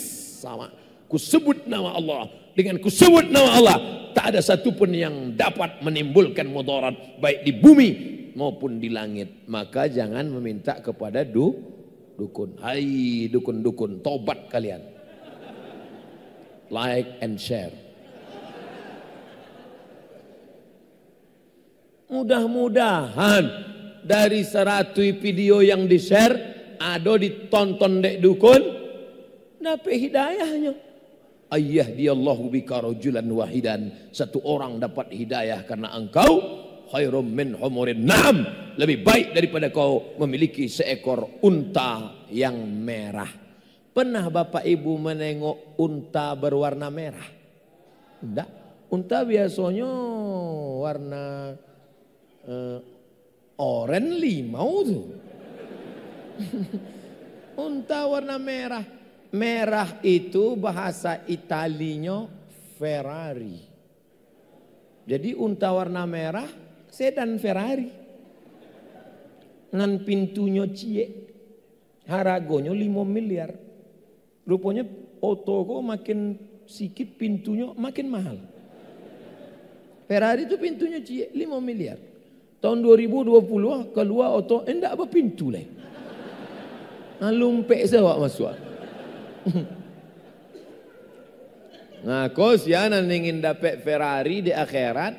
sama. Kusebut nama Allah. Dengan kusebut nama Allah. Tak ada satupun yang dapat menimbulkan mudarat. Baik di bumi maupun di langit. Maka jangan meminta kepada dukun. Hai dukun-dukun, tobat kalian. Like and share. Mudah-mudahan dari 100 video yang di-share ada ditonton dek dukun dapat hidayahnya. Ayyadiyallahu bika rajulan wahidan. Satu orang dapat hidayah karena engkau khairum min humurin na'am, lebih baik daripada kau memiliki seekor unta yang merah. Pernah Bapak Ibu menengok unta berwarna merah? Enggak. Unta biasanya warna oranye limau tuh. Unta warna merah. Merah itu bahasa Italinya Ferrari. Jadi unta warna merah sedan Ferrari. Nan pintunya cie. Harganya 5 miliar. Rupanya oto kok makin sikit pintunya makin mahal. Ferrari itu pintunya cie 5 miliar. Tahun 2020 keluar oto enggak apa pintu lah. Lumpek sawak masuk. Nah, kau sianan ingin dapat Ferrari di akhirat,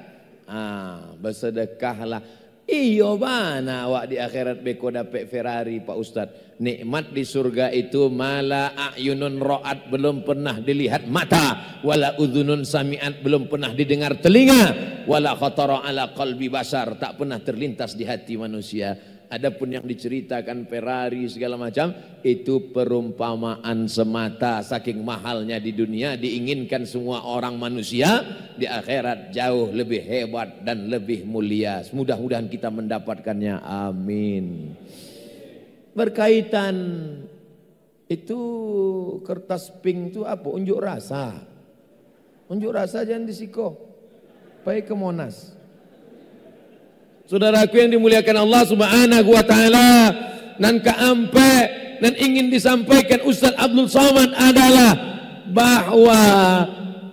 bersedekahlah. Iyo bana awak di akhirat beko dapat Ferrari Pak Ustadz. Nikmat di surga itu mala a'yunun ra'at, belum pernah dilihat mata, wala udhunun sami'at, belum pernah didengar telinga, wala khatara ala qalbi basar, tak pernah terlintas di hati manusia. Adapun yang diceritakan Ferrari segala macam itu perumpamaan semata, saking mahalnya di dunia diinginkan semua orang manusia, di akhirat jauh lebih hebat dan lebih mulia. Mudah-mudahan kita mendapatkannya, amin. Berkaitan itu kertas pink itu apa? Unjuk rasa. Unjuk rasa jangan disiko. Baik ke Monas. Saudaraku yang dimuliakan Allah Subhanahu wa taala, nan kaampe dan ingin disampaikan Ustaz Abdul Somad adalah bahwa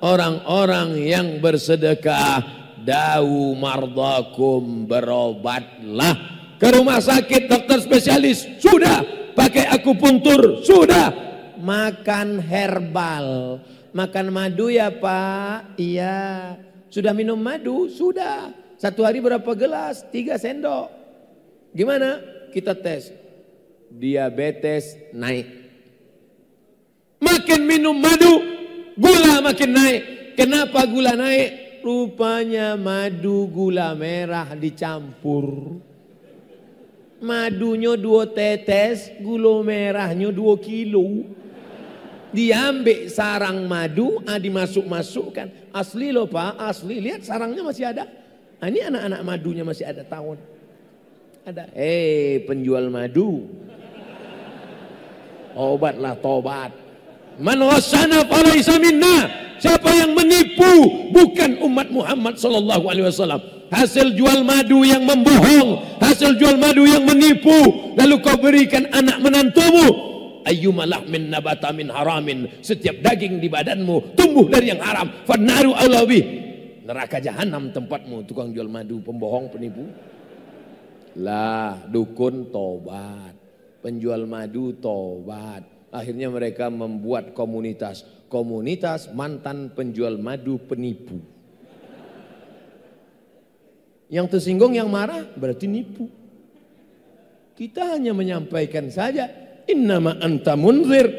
orang-orang yang bersedekah da'u mardakum, berobatlah ke rumah sakit dokter spesialis, sudah pakai akupunktur, sudah makan herbal, makan madu ya Pak, iya, sudah minum madu, sudah. Satu hari berapa gelas? 3 sendok. Gimana? Kita tes. Diabetes naik. Makin minum madu, gula makin naik. Kenapa gula naik? Rupanya madu gula merah dicampur. Madunya 2 tetes, gula merahnya 2 kilo. Diambil sarang madu, dimasuk-masukkan. Asli loh Pak, asli. Lihat sarangnya masih ada. Ini anak-anak madunya masih ada tahun. Ada. Penjual madu. Obatlah tobat. Man wasana falaysa minna. Siapa yang menipu bukan umat Muhammad sallallahu alaihi wasallam. Hasil jual madu yang membohong, hasil jual madu yang menipu, lalu kau berikan anak menantumu. ayyuma lahmin nabata min haramin, setiap daging di badanmu tumbuh dari yang haram, fannaru aula bih, neraka jahanam tempatmu. Tukang jual madu, pembohong, penipu. Lah, dukun tobat, penjual madu tobat. Akhirnya mereka membuat komunitas mantan penjual madu penipu. Yang tersinggung, yang marah berarti nipu. Kita hanya menyampaikan saja, innama anta munzir.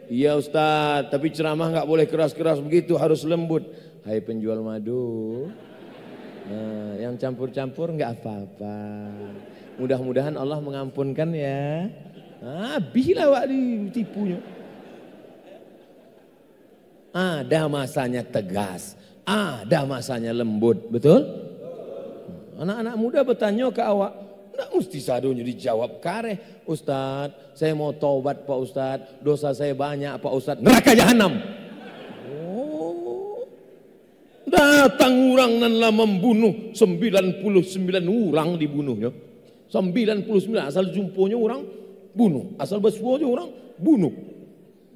Iya Ustaz, tapi ceramah nggak boleh keras-keras begitu, harus lembut. Hai penjual madu, nah, yang campur-campur nggak apa-apa. Mudah-mudahan Allah mengampunkan ya. Habislah wak ditipunya. Ada masanya tegas, ada masanya lembut, betul? Anak-anak muda bertanya ke awak, nggak mesti sadonya dijawab kareh. Ustadz, saya mau taubat Pak Ustadz, dosa saya banyak Pak Ustadz, neraka jahanam. Oh, datang orang nanlah membunuh 99 orang dibunuhnya. 99 asal jumponya orang bunuh, asal bersuanya orang bunuh.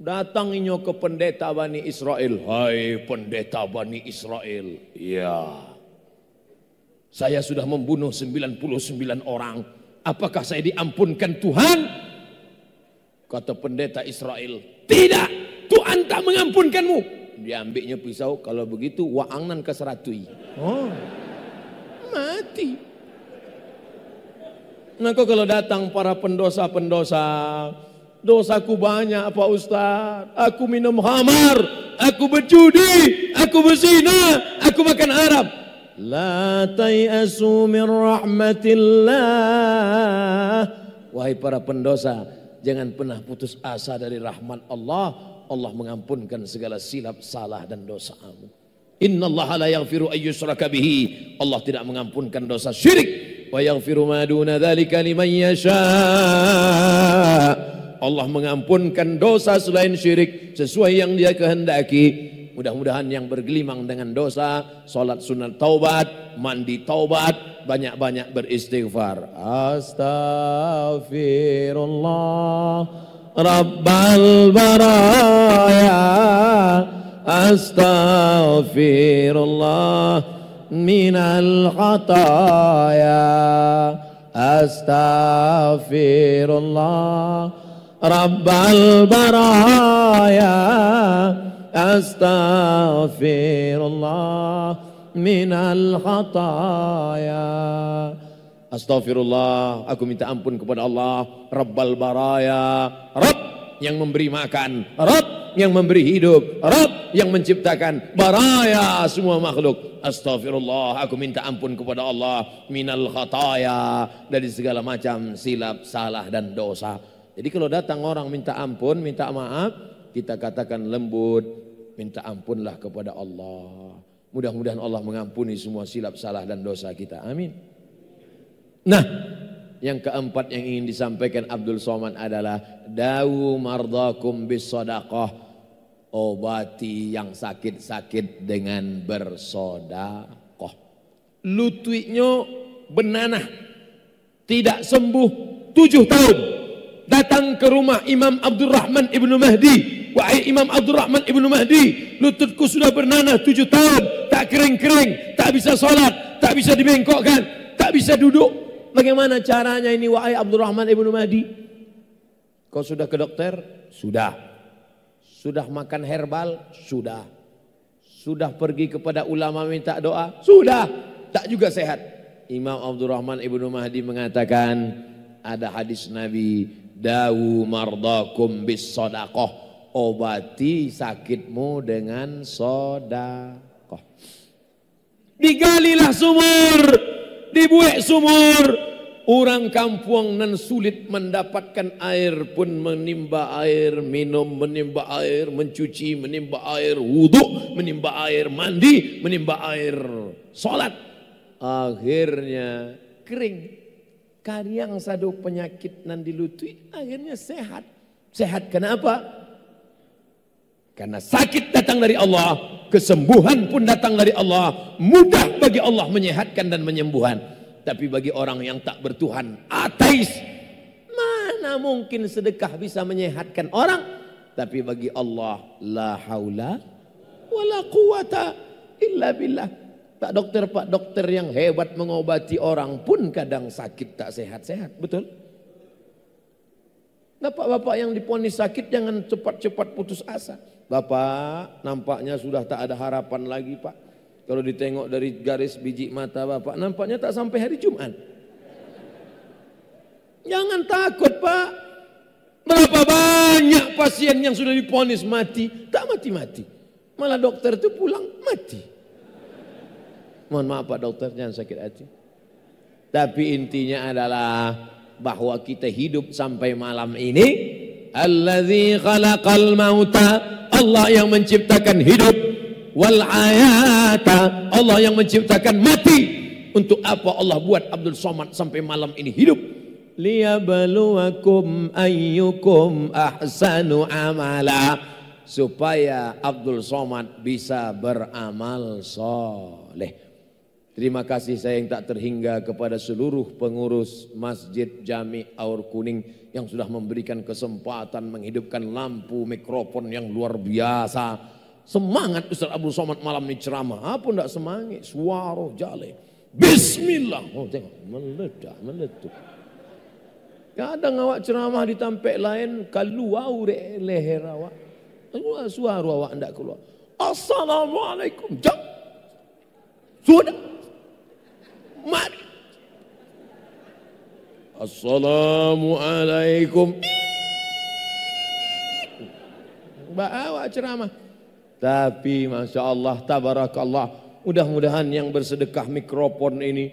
Datang inyo ke pendeta Bani Israel, hai pendeta Bani Israel, ya. Saya sudah membunuh 99 orang. Apakah saya diampunkan Tuhan? Kata pendeta Israel, tidak, Tuhan tak mengampunkanmu. Diambilnya pisau, kalau begitu waangnan keseratui. Oh, mati. Nah kalau datang para pendosa-pendosa, dosaku banyak Pak Ustaz, aku minum khamar, aku berjudi, aku berzina, aku makan haram. La tayasu min rahmatillah. Wahai para pendosa, jangan pernah putus asa dari rahmat Allah. Allah mengampunkan segala silap, salah dan dosamu. Innallaha la yaghfiru ayyushraka bihi. Allah tidak mengampunkan dosa syirik. Wa yaghfiru ma duna dzalika liman yasha. Allah mengampunkan dosa selain syirik sesuai yang Dia kehendaki. Mudah-mudahan yang bergelimang dengan dosa, sholat sunat taubat, mandi taubat, banyak-banyak beristighfar. Astaghfirullah Rabbal baraya, astaghfirullah minal khataya, astaghfirullah Rabbal baraya, astaghfirullah minal khataya. Astaghfirullah, aku minta ampun kepada Allah, Rabbal baraya, Rabb yang memberi makan, Rabb yang memberi hidup, Rabb yang menciptakan baraya, semua makhluk. Astaghfirullah, aku minta ampun kepada Allah minal khataya, dari segala macam silap, salah dan dosa. Jadi kalau datang orang minta ampun, minta maaf, kita katakan lembut, minta ampunlah kepada Allah. Mudah-mudahan Allah mengampuni semua silap, salah dan dosa kita. Amin. Nah, yang keempat yang ingin disampaikan Abdul Somad adalah dawu mardakum bis sadaqah. Obati yang sakit-sakit dengan bersedekah. Lututnya benanah, tidak sembuh 7 tahun. Datang ke rumah Imam Abdurrahman Ibnu Mahdi. Wahai Imam Abdurrahman Ibnu Mahdi, lututku sudah bernanah 7 tahun, tak kering-kering, tak bisa sholat, tak bisa dibengkokkan, tak bisa duduk. Bagaimana caranya ini wahai Abdurrahman Ibnu Mahdi? Kau sudah ke dokter? Sudah. Sudah makan herbal? Sudah. Sudah pergi kepada ulama minta doa? Sudah. Tak juga sehat. Imam Abdurrahman Ibnu Mahdi mengatakan, ada hadis Nabi, dawu mardakum bis sadaqah, obati sakitmu dengan sedekah. Digalilah sumur, dibuat sumur. Orang kampung nan sulit mendapatkan air pun menimba air minum, menimba air mencuci, menimba air wudhu, menimba air mandi, menimba air sholat. Akhirnya kering. Kariang sadu penyakit nan dilutui akhirnya sehat. Sehat kenapa? Karena sakit datang dari Allah, kesembuhan pun datang dari Allah. Mudah bagi Allah menyehatkan dan menyembuhkan. Tapi bagi orang yang tak bertuhan, ateis, mana Mana mungkin sedekah bisa menyehatkan orang? Tapi bagi Allah, la haula wala quwata illa billah. Pak dokter yang hebat mengobati orang pun kadang sakit tak sehat-sehat, betul? Bapak-bapak yang diponis sakit jangan cepat-cepat putus asa. Bapak nampaknya sudah tak ada harapan lagi Pak. Kalau ditengok dari garis biji mata Bapak nampaknya tak sampai hari Jumat. Jangan takut Pak. Berapa banyak pasien yang sudah diponis mati, tak mati-mati. Malah dokter itu pulang mati. Mohon maaf Pak dokter, jangan sakit hati. Tapi intinya adalah bahwa kita hidup sampai malam ini. Allazi khalaqal mauta, Allah yang menciptakan hidup. Wal hayata, Allah yang menciptakan mati. Untuk apa Allah buat Abdul Somad sampai malam ini hidup? Liyabluwakum ayyukum ahsanu amala, supaya Abdul Somad bisa beramal soleh. Terima kasih saya yang tak terhingga kepada seluruh pengurus Masjid Jami Aur Kuning yang sudah memberikan kesempatan menghidupkan lampu mikrofon yang luar biasa. Semangat Ustaz Abdul Somad malam ini ceramah. Apa enggak semangat? Suara jale. Bismillah. Oh tengok, meledak. Kadang awak ceramah di tempat lain keluar leher awak. Suara awak enggak keluar. Assalamualaikum. Jom. Sudah. Mari. Assalamualaikum. Awak ceramah. Tapi Masya Allah, tabarakallah. Mudah-mudahan yang bersedekah mikrofon ini,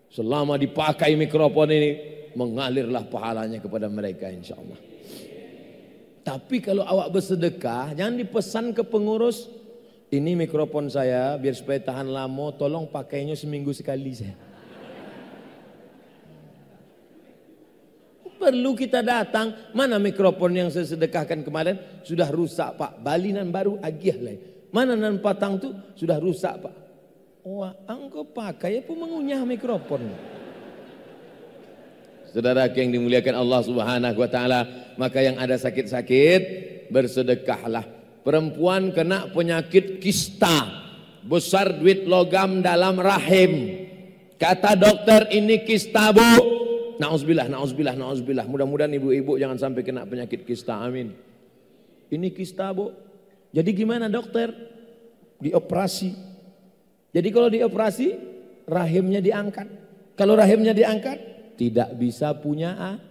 selama dipakai mikrofon ini, mengalirlah pahalanya kepada mereka insya Allah. Tapi kalau awak bersedekah, jangan dipesan ke pengurus, ini mikrofon saya biar supaya tahan lama, tolong pakainya seminggu sekali saya. Perlu kita datang, mana mikrofon yang saya sedekahkan kemarin sudah rusak Pak, balinan baru agiah lah. Mana nan patang tu sudah rusak Pak. Wah, engkau pakai apa mengunyah mikrofon. Saudara yang dimuliakan Allah Subhanahu wa taala, maka yang ada sakit-sakit bersedekahlah. Perempuan kena penyakit kista, besar duit logam dalam rahim. Kata dokter ini kista Bu. Nauzubillah. Mudah-mudahan ibu-ibu jangan sampai kena penyakit kista, amin. Ini kista Bu. Jadi gimana dokter? Dioperasi. Jadi kalau dioperasi, rahimnya diangkat. Kalau rahimnya diangkat, tidak bisa punya anak.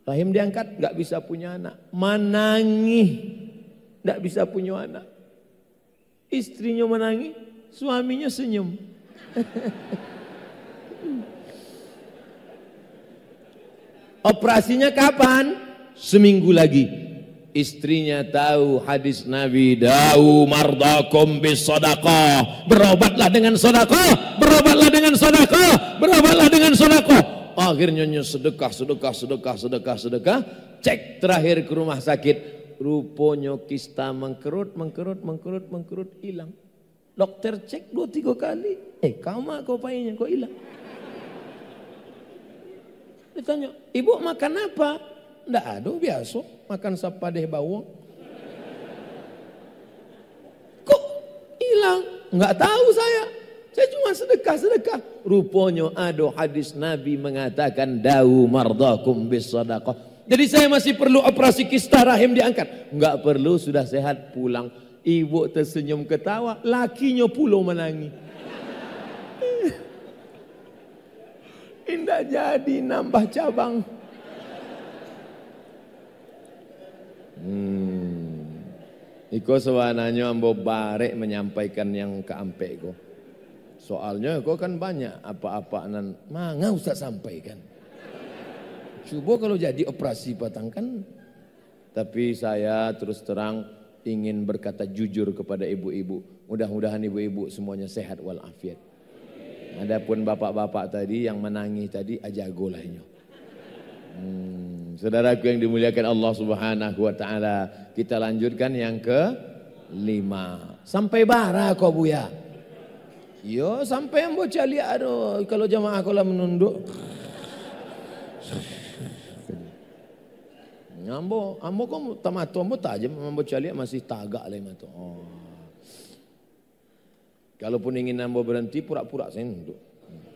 Rahim diangkat, nggak bisa punya anak. Menangis, nggak bisa punya anak. Istrinya menangis, suaminya senyum. Operasinya kapan? Seminggu lagi. Istrinya tahu hadis Nabi, da'u mardakum bis sadaqah. Berobatlah dengan sedekah, berobatlah dengan sedekah, berobatlah dengan sedekah. Akhirnya sedekah. Cek terakhir ke rumah sakit, rupanya kista mengkerut, hilang. Dokter cek 2-3 kali, kamu kau payahnya kok hilang. Ditanya, ibu makan apa? Nggak ada, biasa makan sapadeh bawang. Kok hilang? Nggak tahu saya cuma sedekah. Rupanya ada hadis Nabi mengatakan da'u mardakum bis sadaqah. Jadi saya masih perlu operasi kista rahim diangkat? Nggak perlu, sudah sehat pulang. Ibu tersenyum ketawa, lakinya pula menangis. Indah jadi nambah cabang. Iko sewananya ambo barek menyampaikan yang keampe ko. Soalnya kau kan banyak apa-apa nan manga Ustaz sampaikan. Coba kalau jadi operasi batang kan. Tapi saya terus terang ingin berkata jujur kepada ibu-ibu. Mudah-mudahan ibu-ibu semuanya sehat walafiat. Adapun bapak-bapak tadi yang menangis tadi ajago lahnya. Saudaraku yang dimuliakan Allah Subhanahu wa taala, kita lanjutkan yang ke-5. Sampai bara kau Buya. Yo sampai yang bocah lihat kalau jamaah kalau menunduk. Ambo kok tamatu ambo tajam, ambo calik masih tagak lah matu. Oh. Kalaupun ingin ambo berhenti pura-pura senduk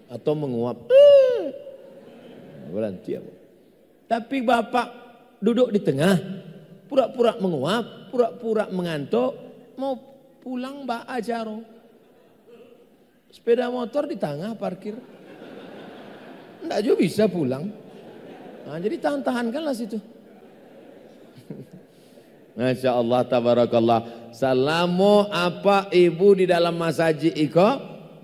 atau menguap. Berhenti ambo. Tapi bapak duduk di tengah, pura-pura menguap, pura-pura mengantuk, mau pulang mbak ajaro. Sepeda motor di tengah parkir. Enggak juga bisa pulang. Nah, jadi tahan-tahankanlah situ. Masya Allah, tabarakallah. Salamu apa ibu di dalam masaji iko,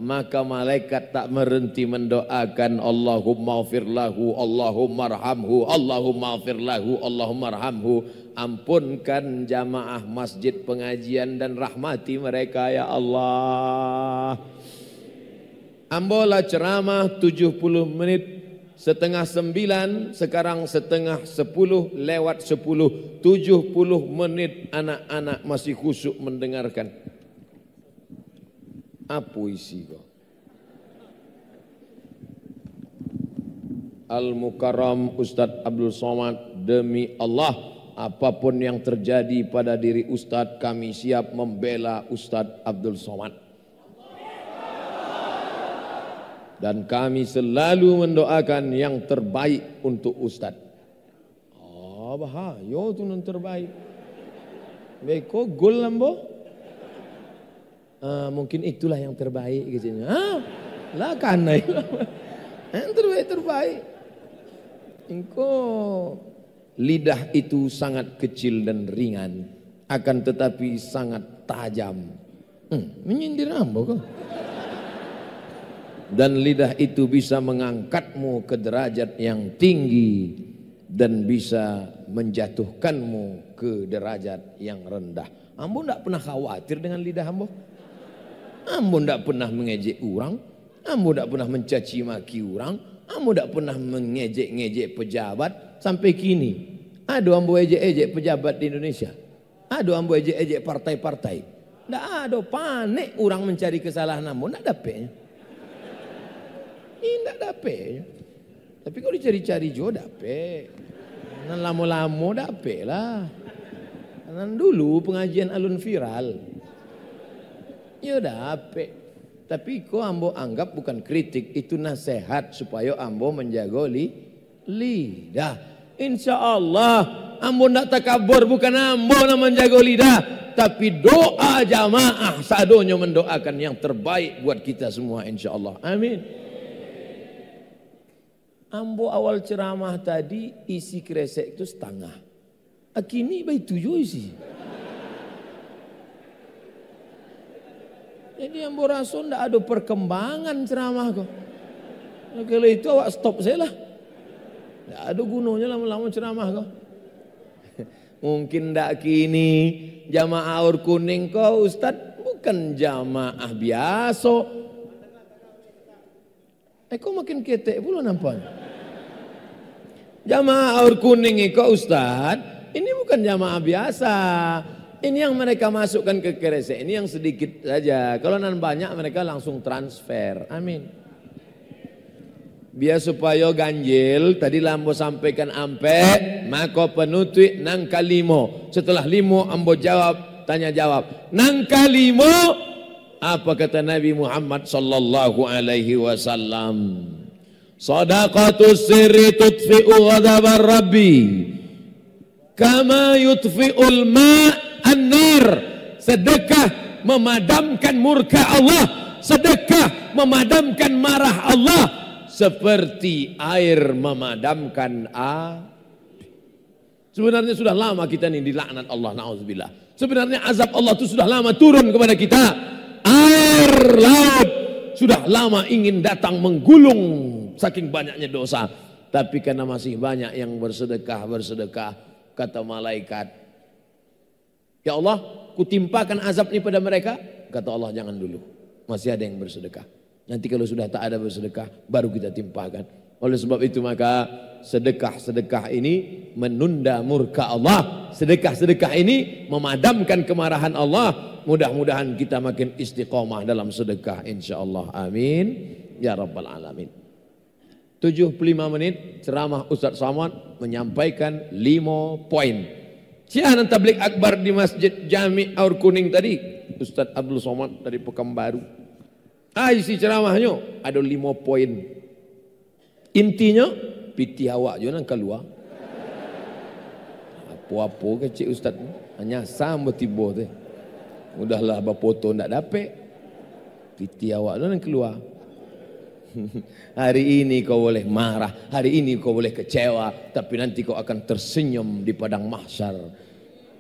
maka malaikat tak berhenti mendoakan Allahumma firlahu, Allahumma arhamhu, Allahumma firlahu, Allahumma arhamhu. Ampunkan jamaah masjid pengajian dan rahmati mereka ya Allah. Ambola ceramah 70 menit, setengah 9, sekarang setengah 10 lewat 10, 70 menit anak-anak masih khusyuk mendengarkan. Apa isi kau? Al-Mukarram Ustadz Abdul Somad, demi Allah apapun yang terjadi pada diri Ustadz, kami siap membela Ustadz Abdul Somad. Dan kami selalu mendoakan yang terbaik untuk Ustadz. Oh bahaya itu yang terbaik. Beko gol lambo. Mungkin itulah yang terbaik gitu. Lah kan yang terbaik. Engko lidah itu sangat kecil dan ringan, akan tetapi sangat tajam. Menyindir ambo kok. Dan lidah itu bisa mengangkatmu ke derajat yang tinggi dan bisa menjatuhkanmu ke derajat yang rendah. Ambo tidak pernah khawatir dengan lidah ambo. Ambo tidak pernah mengejek orang. Ambo tidak pernah mencaci maki orang. Ambo tidak pernah mengejek-ngejek pejabat sampai kini. Aduh ambo ejek-ejek pejabat di Indonesia. Aduh ambo ejek-ejek partai-partai. Tidak ada, panik orang mencari kesalahan ambo. Tidak dapetnya. Tidak dapet. Tapi kalau dicari-cari juga dapet. Nan lama-lama dapet lah. Nan dulu pengajian alun viral. Ya dapet. Tapi kok ambo anggap bukan kritik, itu nasihat supaya ambo menjaga lidah. Insya Allah ambo tidak takabur, bukan ambo yang menjaga lidah, tapi doa jamaah sadonya mendoakan yang terbaik buat kita semua insya Allah. Amin. Ambo awal ceramah tadi isi kresek itu setengah. Kini baik 7 isi. Jadi ambo rasa tidak ada perkembangan ceramah kok. Kalau itu awak stop saya lah. Tidak ada gunanya lama-lama ceramah kok. Mungkin tidak kini jamaah aur kuning kok Ustadz bukan jamaah biasa. Kok makin ketek pula nampaknya. Jamaah aur kuning kok Ustadz, ini bukan jamaah biasa. Ini yang mereka masukkan ke kresek, ini yang sedikit saja. Kalau nan banyak mereka langsung transfer. Amin. Biar supaya ganjil, tadi lambo sampaikan ampe, maka penutup nang kalimo. Setelah limo ambo jawab, tanya jawab. Nang kalimo, apa kata Nabi Muhammad sallallahu alaihi wasallam? Sadaqatus sirri tutfi'u ghadabar rabbi kama yutfi'ul an-nar. Sedekah memadamkan murka Allah, sedekah memadamkan marah Allah seperti air memadamkan api. Sebenarnya sudah lama kita ini dilaknat Allah, na'udzubillah. Sebenarnya azab Allah itu sudah lama turun kepada kita. Air laut sudah lama ingin datang menggulung saking banyaknya dosa. Tapi karena masih banyak yang bersedekah, kata malaikat, ya Allah, kutimpakan azab ini pada mereka. Kata Allah, jangan dulu, masih ada yang bersedekah. Nanti kalau sudah tak ada bersedekah, baru kita timpakan. Oleh sebab itu maka sedekah-sedekah ini menunda murka Allah. Sedekah-sedekah ini memadamkan kemarahan Allah. Mudah-mudahan kita makin istiqomah dalam sedekah, insya Allah. Amin ya rabbal alamin. 75 menit ceramah Ustaz Somad menyampaikan 5 poin. Siaran tabligh akbar di Masjid Jami Aur Kuning tadi, Ustaz Abdul Somad dari Pekanbaru. Isi ceramahnya ada 5 poin. Intinya piti awak jangan keluar. Apa-apa kecil Ustaz hanya sama tiba tu. Mudahlah berfoto ndak dapat. Piti awak jangan keluar. Hari ini kau boleh marah, hari ini kau boleh kecewa, tapi nanti kau akan tersenyum di padang mahsyar.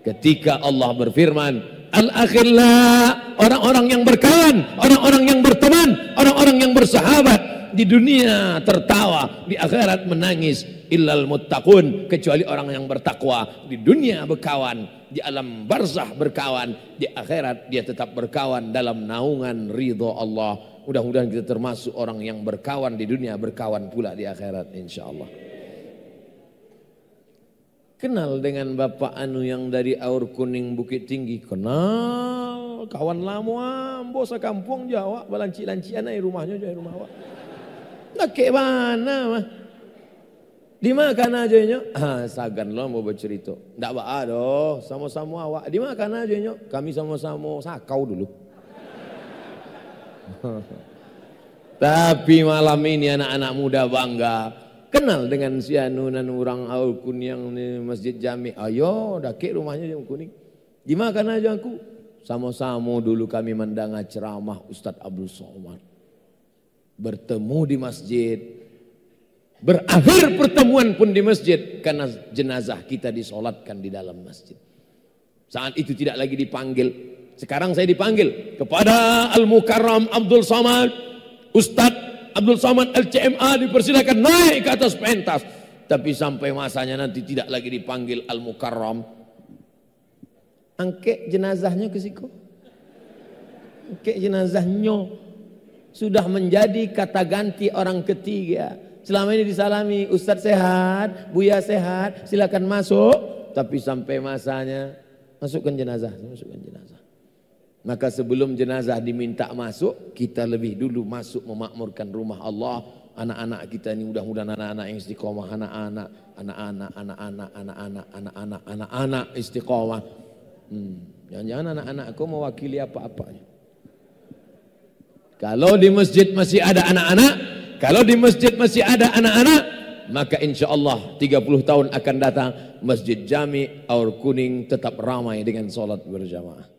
Ketika Allah berfirman, al-akhillah, orang-orang yang berkawan, orang-orang yang berteman, orang-orang yang bersahabat, di dunia tertawa, di akhirat menangis. Illal muttaqun, kecuali orang yang bertakwa. Di dunia berkawan, di alam barzah berkawan, di akhirat dia tetap berkawan dalam naungan ridho Allah. Mudah-mudahan kita termasuk orang yang berkawan di dunia, berkawan pula di akhirat insyaallah. Kenal dengan Bapak Anu yang dari Aur Kuning Bukit Tinggi? Kenal, kawan lama, bos kampung Jawa, balanci-lancian ai rumahnya jadi rumah awak. Nak ke mana mah? Di mana aja nyo? Sagan lo mau bercerita. Ndak ba doh, sama-sama awak. Di mana aja nyo? Kami sama-sama sakau dulu. Tapi malam ini anak-anak muda bangga kenal dengan si anu nan orang Aur Kuning di Masjid Jami. Ayo dakik rumahnya Aur Kuning. Di mana aja aku? Sama-sama dulu kami mendengar ceramah Ustaz Abdul Somad. Bertemu di masjid. Berakhir pertemuan pun di masjid karena jenazah kita disolatkan di dalam masjid. Saat itu tidak lagi dipanggil. Sekarang saya dipanggil kepada Al-Mukarram Abdul Somad, Ustadz Abdul Somad LCMA dipersilakan naik ke atas pentas. Tapi sampai masanya nanti tidak lagi dipanggil Al-Mukarram. Angke jenazahnya ke siku. Angke jenazahnya sudah menjadi kata ganti orang ketiga. Selama ini disalami, Ustadz sehat, Buya sehat, silakan masuk. Tapi sampai masanya masukkan jenazah, masukkan jenazah. Maka sebelum jenazah diminta masuk, kita lebih dulu masuk memakmurkan rumah Allah. Anak-anak kita ini mudah-mudahan anak-anak yang istiqomah, anak-anak istiqomah. Jangan-jangan anak-anakku mewakili apa-apanya. Kalau di masjid masih ada anak-anak, kalau di masjid masih ada anak-anak, maka insya Allah 30 tahun akan datang Masjid Jami Aur Kuning tetap ramai dengan sholat berjamaah.